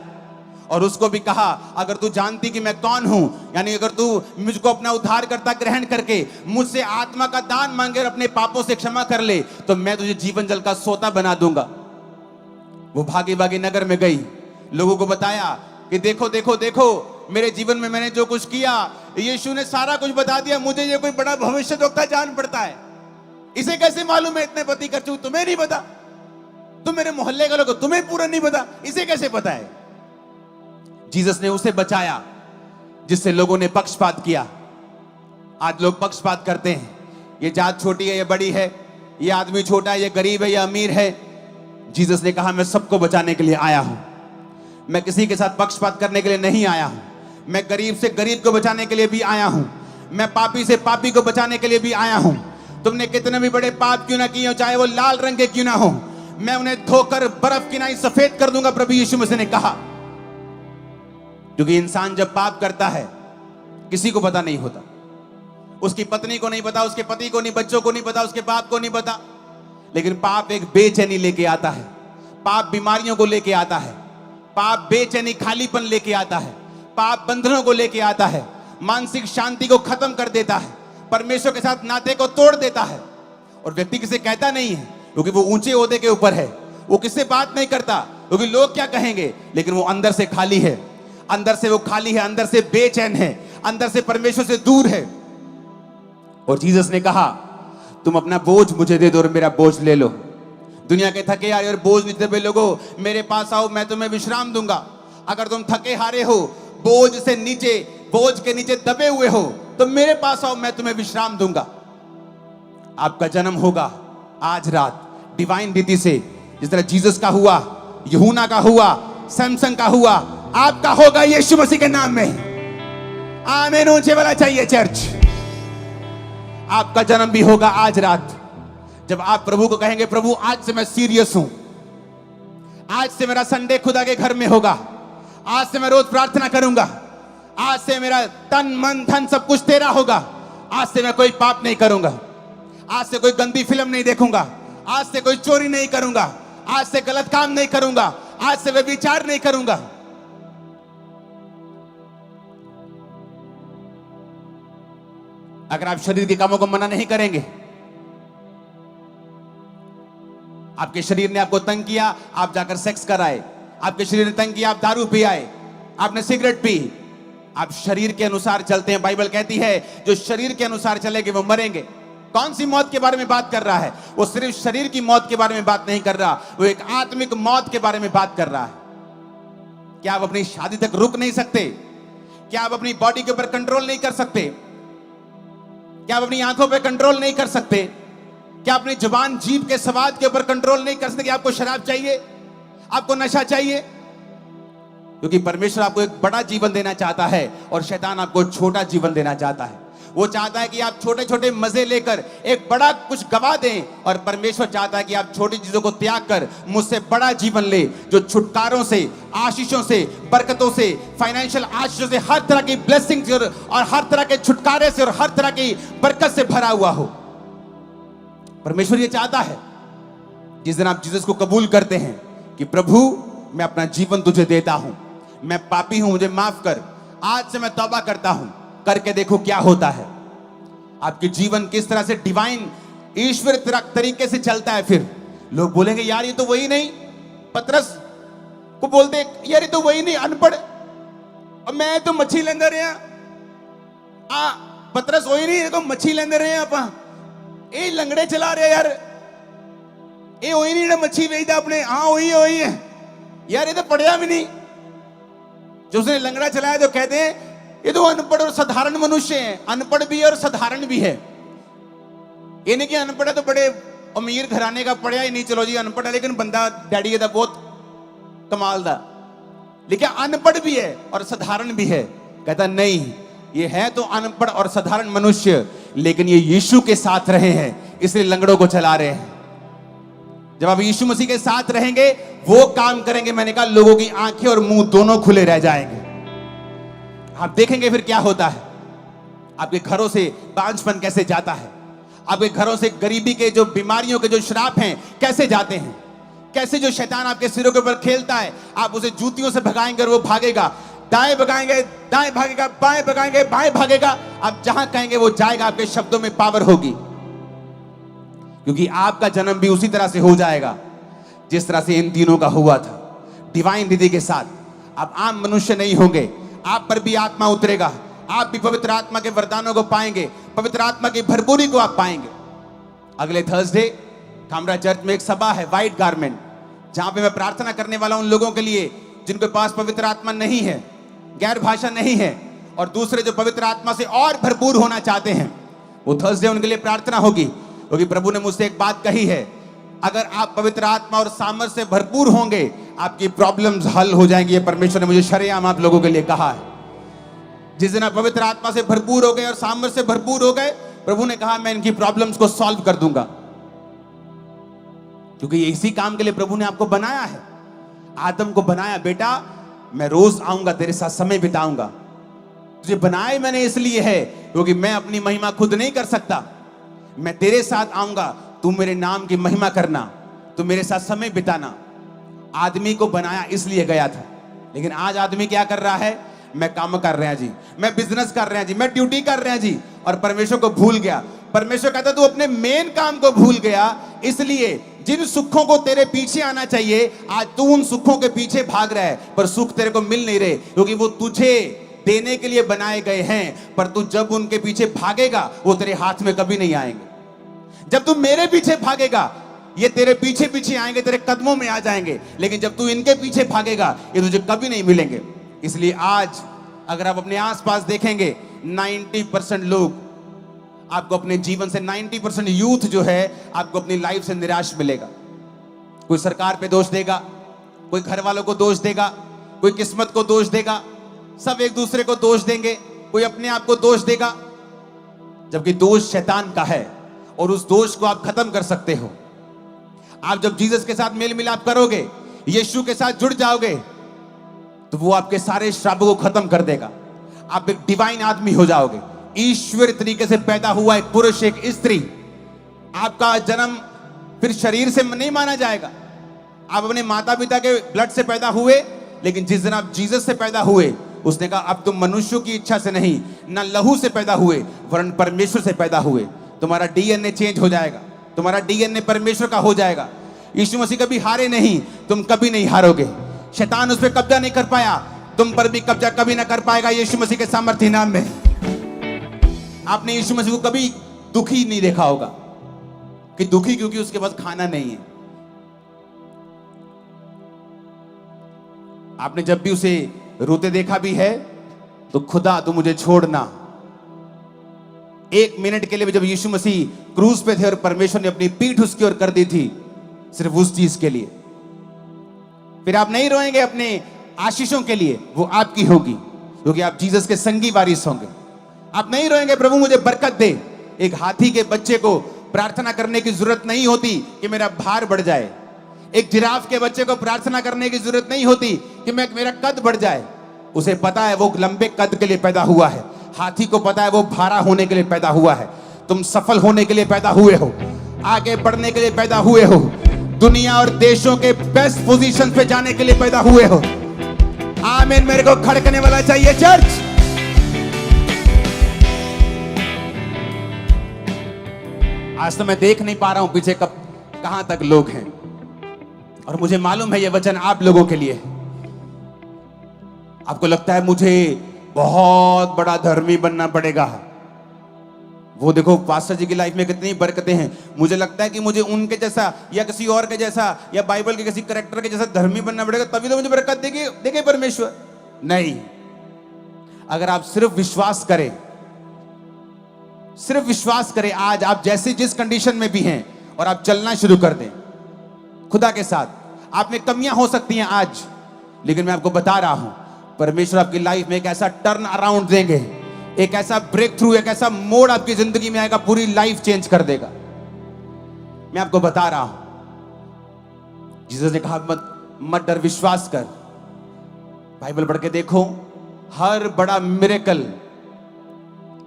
और उसको भी कहा अगर तू जानती कि मैं कौन हूं, यानी अगर तू मुझको अपना उद्धारकर्ता ग्रहण करके मुझसे आत्मा का दान मांगे और अपने पापों से क्षमा कर ले, तो मैं तुझे जीवन जल का सोता बना दूंगा। वो भागी भागी नगर में गई, लोगों को बताया कि देखो देखो देखो मेरे जीवन में मैंने जो कुछ किया, यीशु ने सारा कुछ बता दिया। मुझे ये कोई बड़ा भविष्यद्वक्ता जान पड़ता है, इसे कैसे मालूम है इतने पति कर चुके, तुम्हें नहीं पता? तुम मेरे मोहल्ले का लोग, तुम्हें पूरा नहीं पता, इसे कैसे पता है? जीसस ने उसे बचाया जिससे लोगों ने पक्षपात किया। आज लोग पक्षपात करते हैं, ये जात छोटी है, ये बड़ी है, ये आदमी छोटा है, ये गरीब है, ये अमीर है। जीसस ने कहा मैं सबको बचाने के लिए आया हूं, मैं किसी के साथ पक्षपात करने के लिए नहीं आया हूं। मैं गरीब से गरीब को बचाने के लिए भी आया हूं, मैं पापी से पापी को बचाने के लिए भी आया हूं। तुमने कितने भी बड़े पाप क्यों ना किए हो, चाहे वो लाल रंग के क्यों ना हो, मैं उन्हें धोकर बर्फ की नाई सफेद कर दूंगा, प्रभु यीशु मसीह ने कहा। क्योंकि इंसान जब पाप करता है किसी को पता नहीं होता, उसकी पत्नी को नहीं पता, उसके पति को नहीं, बच्चों को नहीं पता, उसके बाप को नहीं पता, लेकिन पाप एक बेचैनी लेके आता है, पाप बीमारियों को लेके आता है, पाप बेचैनी खालीपन लेके आता है, पाप बंधनों को लेके आता है, मानसिक शांति को खत्म कर देता है, परमेश्वर के साथ नाते को तोड़ देता है। और व्यक्ति किसे कहता नहीं है क्योंकि वो ऊंचे ओहदे के ऊपर है, वो किससे बात नहीं करता क्योंकि लोग क्या कहेंगे, लेकिन वो अंदर से खाली है, अंदर से वो खाली है, अंदर से बेचैन है, अंदर से परमेश्वर से दूर है। और जीसस ने कहा तुम अपना बोझ मुझे दे दो और मेरा बोझ ले लो। दुनिया के थके हारे और बोझ नीचे दबे लोगों, मेरे पास आओ, मैं तुम्हें विश्राम दूंगा। अगर तुम थके हारे हो, बोझ से नीचे, बोझ के नीचे दबे हुए हो, तो मेरे पास आओ, मैं तुम्हें विश्राम दूंगा। आपका जन्म होगा आज रात डिवाइन रीति से, जिस तरह जीसस का हुआ, यूहन्ना का हुआ, सैमसन का हुआ, आपका होगा यीशु मसीह के नाम में। आमीन ऊंचे वाला चाहिए चर्च। आपका जन्म भी होगा आज रात, जब आप प्रभु को कहेंगे, प्रभु आज से मैं सीरियस हूं, आज से मेरा संडे खुदा के घर में होगा, आज से मैं रोज प्रार्थना करूंगा, आज से मेरा तन मन धन सब कुछ तेरा होगा, आज से मैं कोई पाप नहीं करूंगा, आज से कोई गंदी फिल्म नहीं देखूंगा, आज से कोई चोरी नहीं करूंगा, आज से गलत काम नहीं करूंगा, आज से व्यभिचार नहीं करूंगा। अगर आप शरीर के कामों को मना नहीं करेंगे, आपके शरीर ने आपको तंग किया, आप जाकर सेक्स कराए, आपके शरीर ने तंग किया, आप दारू पी आए, आपने सिगरेट पी, आप शरीर के अनुसार चलते हैं। बाइबल कहती है जो शरीर के अनुसार चलेंगे वो मरेंगे। कौन सी मौत के बारे में बात कर रहा है? वो सिर्फ शरीर की मौत के बारे में बात नहीं कर रहा, वो एक आत्मिक मौत के बारे में बात कर रहा है। क्या आप अपनी शादी तक रुक नहीं सकते? क्या आप अपनी बॉडी के ऊपर कंट्रोल नहीं कर सकते? क्या आप अपनी आंखों पे कंट्रोल नहीं कर सकते? क्या अपनी जुबान जीभ के स्वाद के ऊपर कंट्रोल नहीं कर सकते? कि आपको शराब चाहिए, आपको नशा चाहिए? क्योंकि परमेश्वर आपको एक बड़ा जीवन देना चाहता है और शैतान आपको छोटा जीवन देना चाहता है। वो चाहता है कि आप छोटे छोटे मजे लेकर एक बड़ा कुछ गवा दें, और परमेश्वर चाहता है कि आप छोटी चीजों को त्याग कर मुझसे बड़ा जीवन ले, जो छुटकारों से, आशीषों से, बरकतों से, फाइनेंशियल आशीषों से, हर तरह की ब्लेसिंग और हर तरह के छुटकारे से और हर तरह की बरकत से भरा हुआ हो। परमेश्वर ये चाहता है जिस दिन आप जीसस को कबूल करते हैं कि प्रभु मैं अपना जीवन तुझे देता हूं, मैं पापी हूं, मुझे माफ कर, आज से मैं तौबा करता हूं, करके देखो क्या होता है। आपके जीवन किस तरह से डिवाइन ईश्वर तरीके से चलता है। फिर लोग बोलेंगे यार ये तो वही नहीं, पतरस को बोलते यार ये तो वही नहीं, अनपढ़, और मैं तो मच्छी लेंदे रहे पतरस वही नहीं, तो मच्छी लेंदे रहे आप ये लंगड़े चला रहे यार, ये वही नहीं मच्छी बेचता अपने, हाँ वही है यार, ये तो पढ़िया भी नहीं। जो उसने लंगड़ा चलाया तो कहते हैं ये तो अनपढ़ और साधारण मनुष्य है। अनपढ़ भी है और साधारण भी है। ये नहीं कि अनपढ़ है तो बड़े अमीर घराने का, पढ़िया ही नहीं, चलो जी अनपढ़ है लेकिन बंदा डैडी का बहुत कमाल दा, लेकिन अनपढ़ भी है और साधारण भी है। कहता नहीं, ये है तो अनपढ़ और साधारण मनुष्य, लेकिन ये यीशु के साथ रहे हैं इसलिए लंगड़ों को चला रहे हैं। जब आप यीशु मसीह के साथ रहेंगे वो काम करेंगे, मैंने कहा लोगों की आंखें और मुंह दोनों खुले रह जाएंगे। आप देखेंगे फिर क्या होता है। आपके घरों से बांझपन कैसे जाता है, आपके घरों से गरीबी के जो बीमारियों के जो श्राप हैं कैसे जाते हैं, कैसे जो शैतान आपके सिरों के ऊपर खेलता है, आप उसे जूतियों से भगाएंगे और वो भागेगा, दाएं भगाएंगे दाएं भागेगा, बाएं भगाएंगे बाएं भागेगा, आप जहां कहेंगे वो जाएगा। आपके शब्दों में पावर होगी, क्योंकि आपका जन्म भी उसी तरह से हो जाएगा जिस तरह से इन तीनों का हुआ था, डिवाइन रीति के साथ। आप आम मनुष्य नहीं होंगे, आप पर भी आत्मा उतरेगा, आप भी पवित्र आत्मा के वरदानों को पाएंगे, पवित्र आत्मा की भरपूरी को आप पाएंगे। अगले थर्सडे खामरा चर्च में एक सभा है, व्हाइट गारमेंट, जहां पे मैं प्रार्थना करने वाला हूं उन लोगों के लिए जिनके पास पवित्र आत्मा नहीं है, गैर भाषा नहीं है, और दूसरे जो पवित्र आत्मा से और भरपूर होना चाहते हैं। वो थर्सडे उनके लिए प्रार्थना होगी, क्योंकि प्रभु ने मुझसे एक बात कही है, अगर आप पवित्र आत्मा और सामर्थ से भरपूर होंगे आपकी प्रॉब्लम्स हल हो जाएंगी। ये परमेश्वर ने मुझे शरेआम आप लोगों के लिए कहा है। जिस दिन आप पवित्र आत्मा से भरपूर हो गए और सामर्थ से भरपूर हो गए, प्रभु ने कहा मैं इनकी प्रॉब्लम्स को सॉल्व कर दूंगा, क्योंकि इसी काम के लिए प्रभु ने आपको बनाया है। आदम को बनाया, बेटा मैं रोज आऊंगा तेरे साथ समय बिताऊंगा, तुझे बनाया मैंने इसलिए है क्योंकि मैं अपनी महिमा खुद नहीं कर सकता, मैं तेरे साथ आऊंगा, तू मेरे नाम की महिमा करना, तू मेरे साथ समय बिताना। आदमी को बनाया इसलिए गया था, लेकिन आज आदमी क्या कर रहा है, मैं काम कर रहे हैं जी, मैं बिजनेस कर रहे हैं जी, मैं ड्यूटी कर रहे हैं जी, और परमेश्वर को भूल गया। परमेश्वर कहता तू अपने मेन काम को भूल गया, इसलिए जिन सुखों को तेरे पीछे आना चाहिए आज तू उन सुखों के पीछे भाग रहा है, पर सुख तेरे को मिल नहीं रहे, क्योंकि वो तुझे देने के लिए बनाए गए हैं, पर तू जब उनके पीछे भागेगा वो तेरे हाथ में कभी नहीं आएंगे। जब तू मेरे पीछे भागेगा ये तेरे पीछे पीछे आएंगे, तेरे कदमों में आ जाएंगे, लेकिन जब तू इनके पीछे भागेगा ये तुझे कभी नहीं मिलेंगे। इसलिए आज अगर आप अपने आसपास देखेंगे 90% लोग आपको अपने जीवन से, 90% यूथ जो है आपको अपनी लाइफ से निराश मिलेगा। कोई सरकार पे दोष देगा, कोई घर वालों को दोष देगा, कोई किस्मत को दोष देगा, सब एक दूसरे को दोष देंगे, कोई अपने आप को दोष देगा, जबकि दोष शैतान का है और उस दोष को आप खत्म कर सकते हो। आप जब जीसस के साथ मेल मिलाप करोगे, यीशु के साथ जुड़ जाओगे, तो वो आपके सारे श्रापों को खत्म कर देगा। आप एक डिवाइन आदमी हो जाओगे, ईश्वर तरीके से पैदा हुआ एक पुरुष एक स्त्री। आपका जन्म फिर शरीर से नहीं माना जाएगा। आप अपने माता पिता के ब्लड से पैदा हुए, लेकिन जिस दिन आप जीसस से पैदा हुए, उसने कहा अब तुम मनुष्यों की इच्छा से नहीं, ना लहू से पैदा हुए, वरन परमेश्वर से पैदा हुए। तुम्हारा डीएनए चेंज हो जाएगा, तुम्हारा डीएनए परमेश्वर का हो जाएगा। यीशु मसीह कभी हारे नहीं, तुम कभी नहीं हारोगे। शैतान उस पर कब्जा नहीं कर पाया, तुम पर भी कब्जा कभी ना कर पाएगा यीशु मसीह के सामर्थ्य नाम में। आपने यीशु मसीह को कभी दुखी नहीं देखा होगा, कि दुखी क्योंकि उसके पास खाना नहीं है। आपने जब भी उसे रोते देखा भी है, तो खुदा तू मुझे छोड़ना। एक मिनट के लिए भी जब यीशु मसीह क्रूस पे थे और परमेश्वर ने अपनी पीठ उसकी ओर कर दी थी, सिर्फ उस चीज के लिए। फिर आप नहीं रोएंगे अपने आशीषों के लिए, वो आपकी होगी, क्योंकि आप जीसस के संगी वारिस होंगे। आप नहीं रोएंगे प्रभु मुझे बरकत दे। एक हाथी के बच्चे को प्रार्थना करने की जरूरत नहीं होती कि मेरा भार बढ़ जाए। एक जिराफ के बच्चे को प्रार्थना करने की जरूरत नहीं होती कि मेरा कद बढ़ जाए। उसे पता है वो लंबे कद के लिए पैदा हुआ है। हाथी को पता है वो भारा होने के लिए पैदा हुआ है। तुम सफल होने के लिए पैदा हुए हो, आगे बढ़ने के लिए पैदा हुए हो, दुनिया और देशों के बेस्ट पोजीशन पे जाने के लिए पैदा हुए हो। आमीन। मेरे को खड़कने वाला चाहिए चर्च। आज तो मैं देख नहीं पा रहा हूं पीछे कहां तक लोग हैं, और मुझे मालूम है ये वचन आप लोगों के लिए। आपको लगता है मुझे बहुत बड़ा धर्मी बनना पड़ेगा। वो देखो पास्टर जी की लाइफ में कितनी बरकतें हैं। मुझे लगता है कि मुझे उनके जैसा या किसी और के जैसा या बाइबल के किसी कैरेक्टर के जैसा धर्मी बनना पड़ेगा, तभी तो मुझे बरकत देगे परमेश्वर। नहीं, अगर आप सिर्फ विश्वास करें, सिर्फ विश्वास करें, आज आप जैसे जिस कंडीशन में भी हैं और आप चलना शुरू कर दें खुदा के साथ। आप में कमियां हो सकती हैं आज, लेकिन मैं आपको बता रहा हूं परमेश्वर आपकी लाइफ में एक ऐसा टर्न अराउंड देंगे, एक ऐसा ब्रेक थ्रू, एक ऐसा मोड़ आपकी जिंदगी में आएगा, पूरी लाइफ चेंज कर देगा। मैं आपको बता रहा हूं, जीसस ने कहा मत डर, विश्वास कर। बाइबल पढ़ के देखो, हर बड़ा मिरेकल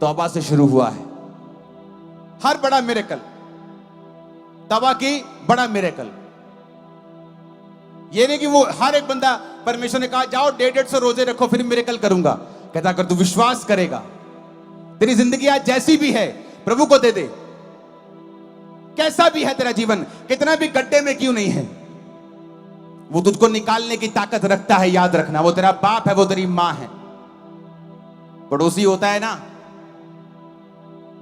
तौबा से शुरू हुआ है। हर बड़ा मिरेकल तौबा की बड़ा मिरेकल। ये नहीं कि वो हर एक बंदा, परमेश्वर ने कहा जाओ 150 रोजे रखो फिर मिरेकल करूंगा। कहता अगर तू विश्वास करेगा, तेरी जिंदगी आज जैसी भी है प्रभु को दे दे। कैसा भी है तेरा जीवन, कितना भी गड्ढे में क्यों नहीं है, वो तुझको निकालने की ताकत रखता है। याद रखना, वो तेरा बाप है, वो तेरी मां है। पड़ोसी होता है ना,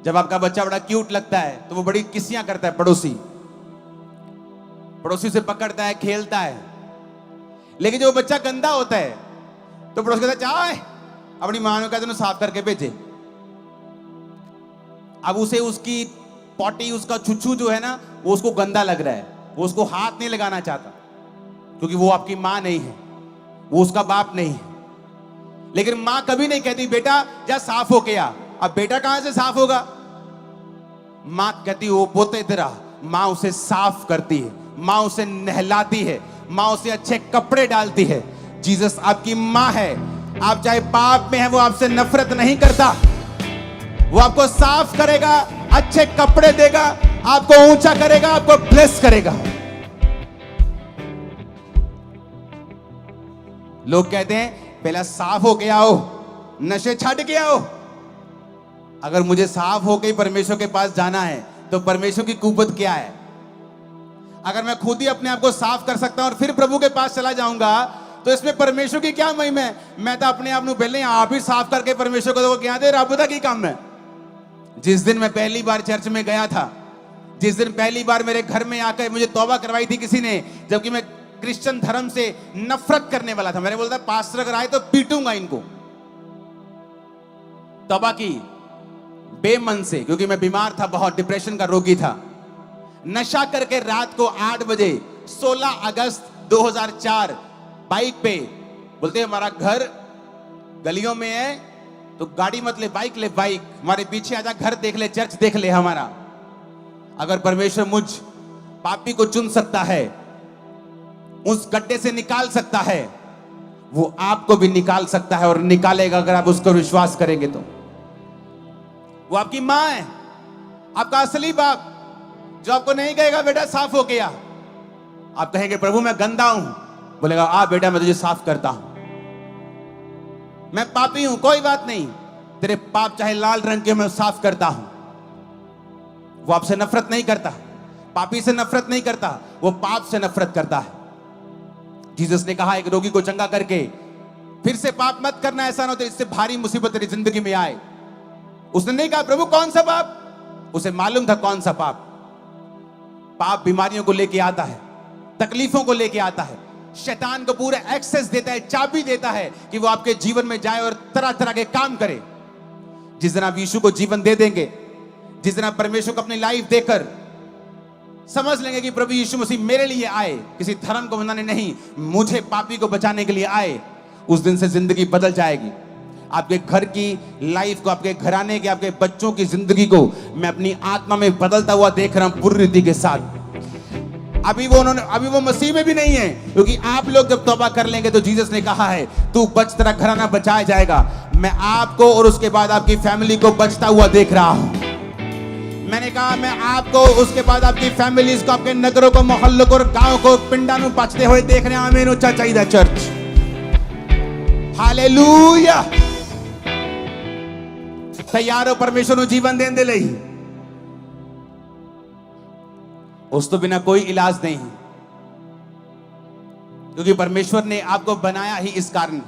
जब आपका बच्चा बड़ा क्यूट लगता है तो वो बड़ी किस्सियां करता है। पड़ोसी से पकड़ता है, खेलता है। लेकिन जो बच्चा गंदा होता है तो पड़ोसी कहता है चाय, अपनी मां ने कहते साफ करके भेजे। अब उसे उसकी पॉटी, उसका छुच्छू जो है ना, वो उसको गंदा लग रहा है, वो उसको हाथ नहीं लगाना चाहता, क्योंकि वो आपकी मां नहीं है, वो उसका बाप नहीं है। लेकिन मां कभी नहीं कहती बेटा जा साफ होके आ। अब बेटा कहां से साफ होगा? मां कहती वो पोते तेरा। मां उसे साफ करती है, मां उसे नहलाती है, मां उसे अच्छे कपड़े डालती है। जीसस आपकी मां है। आप चाहे पाप में है, वो आपसे नफरत नहीं करता, वो आपको साफ करेगा, अच्छे कपड़े देगा, आपको ऊंचा करेगा, आपको ब्लेस करेगा। लोग कहते हैं पहला साफ होके आओ, नशे छाड़ के आओ। अगर मुझे साफ होके ही परमेश्वर के पास जाना है तो परमेश्वर की कुवत क्या है? अगर मैं खुद ही अपने आप को साफ कर सकता हूं और फिर प्रभु के पास चला जाऊंगा तो इसमें परमेश्वर की क्या महिमा है? मैं तो अपने आप को पहले आप ही साफ करके परमेश्वर को क्या दे रब दा की काम है। जिस दिन मैं पहली बार चर्च में गया था, जिस दिन पहली बार मेरे घर में आकर मुझे तौबा करवाई थी किसी ने, जबकि मैं क्रिश्चियन धर्म से नफरत करने वाला था, मैंने बोलता पास्टर अगर आए तो पीटूंगा इनको। तौबा की बेमन से, क्योंकि मैं बीमार था, बहुत डिप्रेशन का रोगी था। नशा करके रात को 8 बजे 16 अगस्त 2004 बाइक पे, बोलते हमारा घर गलियों में है तो गाड़ी मत ले, बाइक ले, बाइक हमारे पीछे आजा, घर देख ले, चर्च देख ले हमारा। अगर परमेश्वर मुझ पापी को चुन सकता है, उस गड्ढे से निकाल सकता है, वो आपको भी निकाल सकता है और निकालेगा अगर आप उसको विश्वास करेंगे तो। वो आपकी मां है, आपका असली बाप, जो आपको नहीं कहेगा बेटा साफ हो गया। आप कहेंगे प्रभु मैं गंदा हूं, बोलेगा आ बेटा मैं तुझे साफ करता हूं। मैं पापी हूं, कोई बात नहीं, तेरे पाप चाहे लाल रंग के मैं साफ करता हूं। वो आपसे नफरत नहीं करता, पापी से नफरत नहीं करता, वो पाप से नफरत करता है। जीसस ने कहा एक रोगी को चंगा करके फिर से पाप मत करना, ऐसा ना हो तो इससे भारी मुसीबत तेरी जिंदगी में आए। उसने नहीं कहा प्रभु कौन सा पाप, उसे मालूम था कौन सा पाप। पाप बीमारियों को लेके आता है, तकलीफों को लेके आता है, शैतान को पूरा एक्सेस देता है, चाबी देता है कि वो आपके जीवन में जाए और तरह तरह के काम करे। जिस दिन आप यीशु को जीवन दे देंगे, जिस दिन आप परमेश्वर को अपनी लाइफ देकर समझ लेंगे कि प्रभु यीशु मसीह मेरे लिए आए, किसी धर्म को बनाने नहीं, मुझे पापी को बचाने के लिए आए, उस दिन से जिंदगी बदल जाएगी। आपके घर की लाइफ को, आपके घराने के, आपके बच्चों की जिंदगी को मैं अपनी आत्मा में बदलता हुआ देख रहा हूं पूरी रीति के साथ। अभी वो मसीह में भी नहीं है, क्योंकि आप लोग जब तौबा कर लेंगे तो जीसस ने कहा है तू बच, तेरा घराना बचाया जाएगा। मैं आपको और उसके बाद आपकी फैमिली को बचता हुआ देख रहा हूं। मैंने कहा मैं आपको, उसके बाद आपकी फैमिलीज को, आपके नगरों को, मोहल्लों को, गांव को, पिंडा नु बचते हुए देख रहे हैं। आमीन उच्चा चाहिए चर्च, हालेलुया। तैयार हो परमेश्वर नु जीवन देने ले, उस तो बिना कोई इलाज नहीं, क्योंकि परमेश्वर ने आपको बनाया ही इस कारण,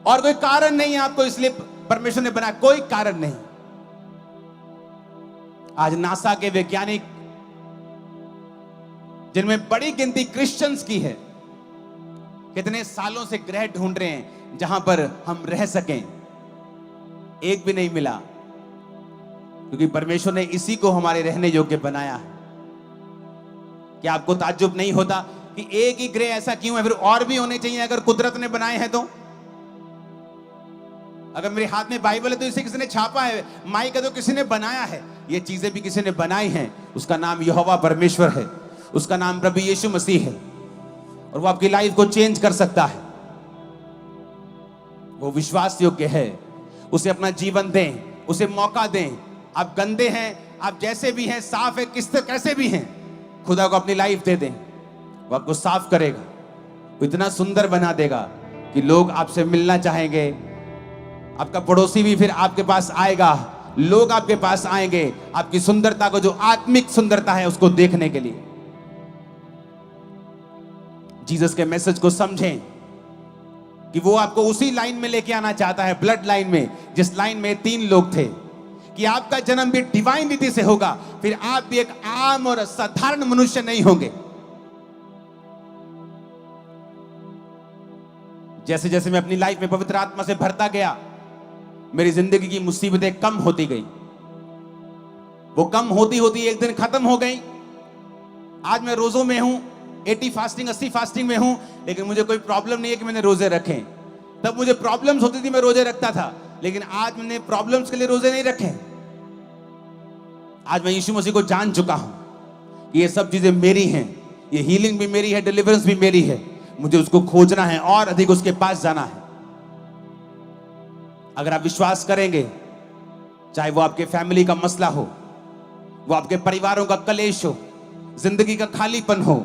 और कोई कारण नहीं है आपको इसलिए परमेश्वर ने बनाया, कोई कारण नहीं। आज नासा के वैज्ञानिक, जिनमें बड़ी गिनती क्रिश्चियंस की है, कितने सालों से ग्रह ढूंढ रहे हैं जहां पर हम रह सकें, एक भी नहीं मिला, क्योंकि परमेश्वर ने इसी को हमारे रहने योग्य बनाया है। क्या आपको ताज्जुब नहीं होता कि एक ही ग्रह ऐसा क्यों है, फिर और भी होने चाहिए अगर कुदरत ने बनाए हैं तो? अगर मेरे हाथ में बाइबल है तो इसे किसी ने छापा है, माइक है तो किसी ने बनाया है, ये चीजें भी किसी ने बनाई हैं। उसका नाम यहोवा परमेश्वर है, उसका नाम प्रभु यीशु मसीह है, और वो आपकी लाइफ को चेंज कर सकता है। वो विश्वास योग्य है, उसे अपना जीवन दें, उसे मौका दें। आप गंदे हैं, आप जैसे भी हैं, साफ है, कैसे भी हैं, खुदा को अपनी लाइफ दे दें, वो आपको साफ करेगा, वो इतना सुंदर बना देगा कि लोग आपसे मिलना चाहेंगे। आपका पड़ोसी भी फिर आपके पास आएगा, लोग आपके पास आएंगे आपकी सुंदरता को, जो आत्मिक सुंदरता है उसको देखने के लिए। जीसस के मैसेज को समझें कि वो आपको उसी लाइन में लेके आना चाहता है, ब्लड लाइन में, जिस लाइन में 3 लोग थे, कि आपका जन्म भी डिवाइन रीति से होगा, फिर आप भी एक आम और साधारण मनुष्य नहीं होंगे। जैसे जैसे मैं अपनी लाइफ में पवित्र आत्मा से भरता गया, मेरी जिंदगी की मुसीबतें कम होती गई। वो कम होती होती एक दिन खत्म हो गई। आज मैं रोजों में हूं, 80 फास्टिंग 80 फास्टिंग में हूं, लेकिन मुझे कोई प्रॉब्लम नहीं है कि मैंने रोजे रखे। तब मुझे प्रॉब्लम्स होती थी, मैं रोजे रखता था, लेकिन आज मैंने प्रॉब्लम्स के लिए रोजे नहीं रखे। आज मैं यीशु मसीह को जान चुका हूं कि ये सब चीजें मेरी हैं, ये हीलिंग भी मेरी है, डिलीवरेंस भी मेरी है। मुझे उसको खोजना है और अधिक उसके पास जाना है। अगर आप विश्वास करेंगे, चाहे वो आपके फैमिली का मसला हो, वो आपके परिवारों का कलेश हो, जिंदगी का खालीपन हो,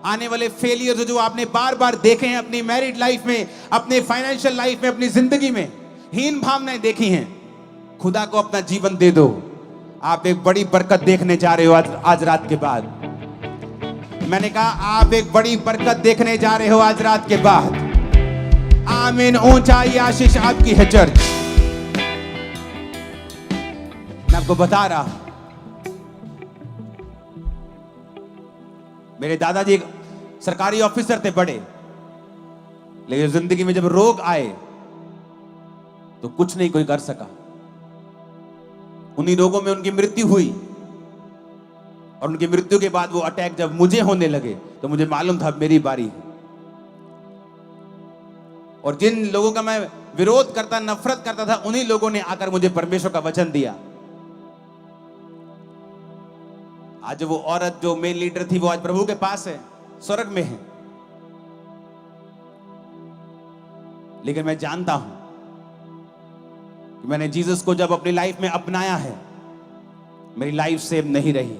आने वाले फेलियर जो आपने बार बार देखे हैं अपनी मैरिड लाइफ में, अपने फाइनेंशियल लाइफ में, अपनी जिंदगी में हीन भावनाएं देखी हैं, खुदा को अपना जीवन दे दो। आप एक बड़ी बरकत देखने जा रहे हो आज रात के बाद। मैंने कहा आप एक बड़ी बरकत देखने जा रहे हो आज रात के बाद। आमीन, ऊंचाई आशीष आपकी है चर्च। मैं आपको बता रहा, मेरे दादाजी एक सरकारी ऑफिसर थे बड़े, लेकिन जिंदगी में जब रोग आए तो कुछ नहीं कोई कर सका। उन्हीं रोगों में उनकी मृत्यु हुई। और उनकी मृत्यु के बाद वो अटैक जब मुझे होने लगे तो मुझे मालूम था अब मेरी बारी है। और जिन लोगों का मैं विरोध करता, नफरत करता था, उन्हीं लोगों ने आकर मुझे परमेश्वर का वचन दिया। आज वो औरत जो मेन लीडर थी वो आज प्रभु के पास है, स्वर्ग में है। लेकिन मैं जानता हूं कि मैंने जीसस को जब अपनी लाइफ में अपनाया है, मेरी लाइफ सेम नहीं रही।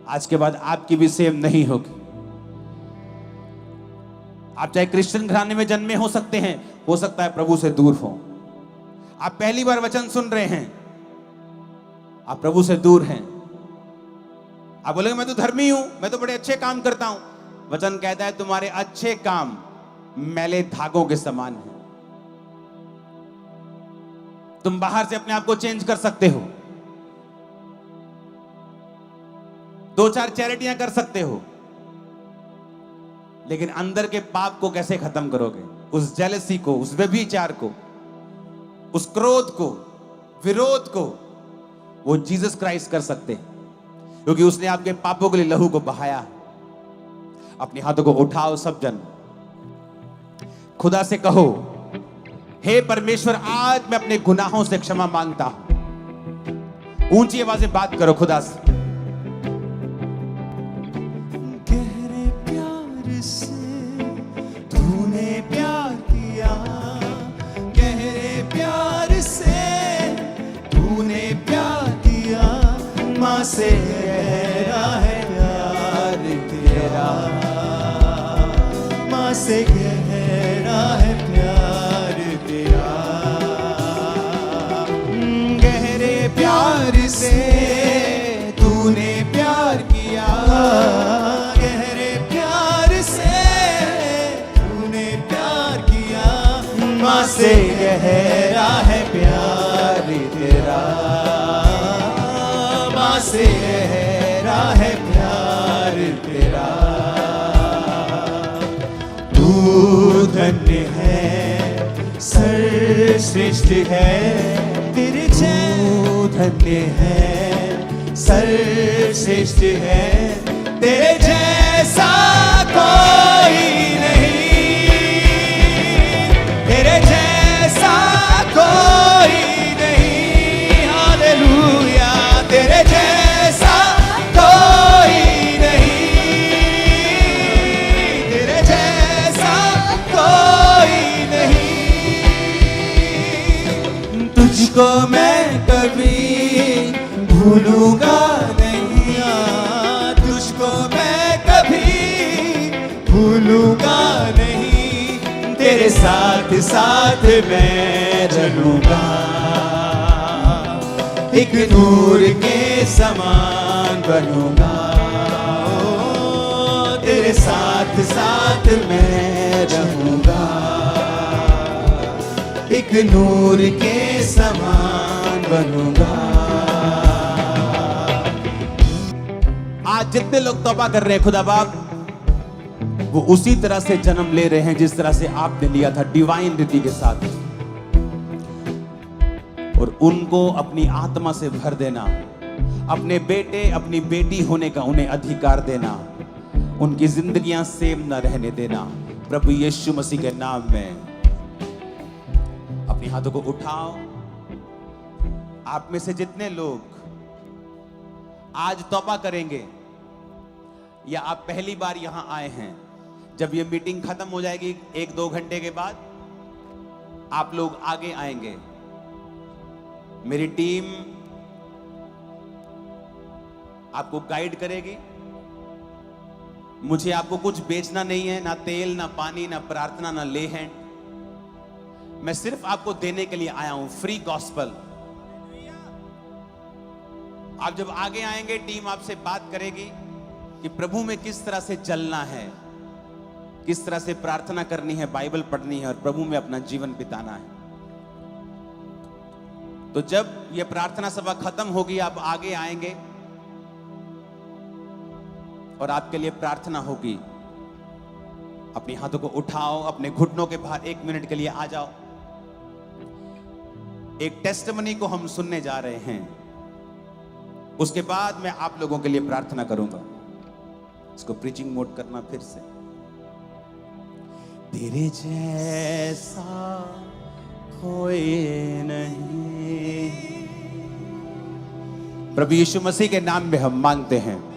आज के बाद आपकी भी सेम नहीं होगी। आप चाहे क्रिश्चियन घराने में जन्मे हो सकते हैं, हो सकता है प्रभु से दूर हो। आप पहली बार वचन सुन रहे हैं, आप प्रभु से दूर हैं। आप बोलेंगे मैं तो धर्मी हूं, मैं तो बड़े अच्छे काम करता हूं। वचन कहता है तुम्हारे अच्छे काम मैले धागों के समान हैं। तुम बाहर से अपने आप को चेंज कर सकते हो, 2-4 चैरिटियां कर सकते हो, लेकिन अंदर के पाप को कैसे खत्म करोगे? उस जेलसी को, उस व्यभिचार को, उस क्रोध को, विरोध को वो जीसस क्राइस्ट कर सकते हैं, क्योंकि उसने आपके पापों के लिए लहू को बहाया। अपने हाथों को उठाओ सब जन, खुदा से कहो, हे परमेश्वर आज मैं अपने गुनाहों से क्षमा मांगता हूं। ऊंची आवाज में बात करो खुदा से। गहरे प्यार से तूने प्यार किया, गहरे प्यार से तूने प्यार किया। माँ से गहरा है प्यार तेरा, माँ से गहरा है प्यार तेरा। गहरे प्यार से तूने प्यार किया, गहरे प्यार से तूने प्यार किया। माँ से गहरा है प्यार तेरा, माँ से गहरा है प्यार तेरा। तू धन्य है, सर्वश्रेष्ठ है, तेरे तू धन्य है, सर्वश्रेष्ठ है, तेरे जैसा कोई नहीं, तेरे जैसा कोई नहीं। हालेलुया, तेरे जैसा कोई नहीं, तेरे जैसा कोई नहीं। तुझको मैं कभी भूलूंगा नहीं, तुझको मैं कभी भूलूंगा नहीं। तेरे साथ साथ मैं रहूंगा, एक नूर के समान बनूंगा। ओ, तेरे साथ साथ मैं रहूंगा, एक नूर के समान बनूंगा। आज जितने लोग तौबा कर रहे हैं खुदा बाप, वो उसी तरह से जन्म ले रहे हैं जिस तरह से आपने लिया था, डिवाइन रीति के साथ। और उनको अपनी आत्मा से भर देना, अपने बेटे अपनी बेटी होने का उन्हें अधिकार देना, उनकी जिंदगियां सेम न रहने देना। प्रभु यीशु मसीह के नाम में अपने हाथों को उठाओ। आप में से जितने लोग आज तौबा करेंगे या आप पहली बार यहां आए हैं, जब ये मीटिंग खत्म हो जाएगी 1-2 घंटे के बाद आप लोग आगे आएंगे। मेरी टीम आपको गाइड करेगी। मुझे आपको कुछ बेचना नहीं है, ना तेल, ना पानी, ना प्रार्थना, ना ले हैंड। मैं सिर्फ आपको देने के लिए आया हूं, फ्री गॉस्पल। आप जब आगे आएंगे, टीम आपसे बात करेगी कि प्रभु में किस तरह से चलना है, किस तरह से प्रार्थना करनी है, बाइबल पढ़नी है और प्रभु में अपना जीवन बिताना है। तो जब यह प्रार्थना सभा खत्म होगी, आप आगे आएंगे और आपके लिए प्रार्थना होगी। अपने हाथों को उठाओ, अपने घुटनों के बाहर 1 मिनट के लिए आ जाओ। एक टेस्टिमनी को हम सुनने जा रहे हैं। उसके बाद मैं आप लोगों के लिए प्रार्थना करूंगा। इसको प्रीचिंग मोड करना फिर से। तेरे जैसा कोई नहीं। प्रभु यीशु मसीह के नाम में हम मांगते हैं।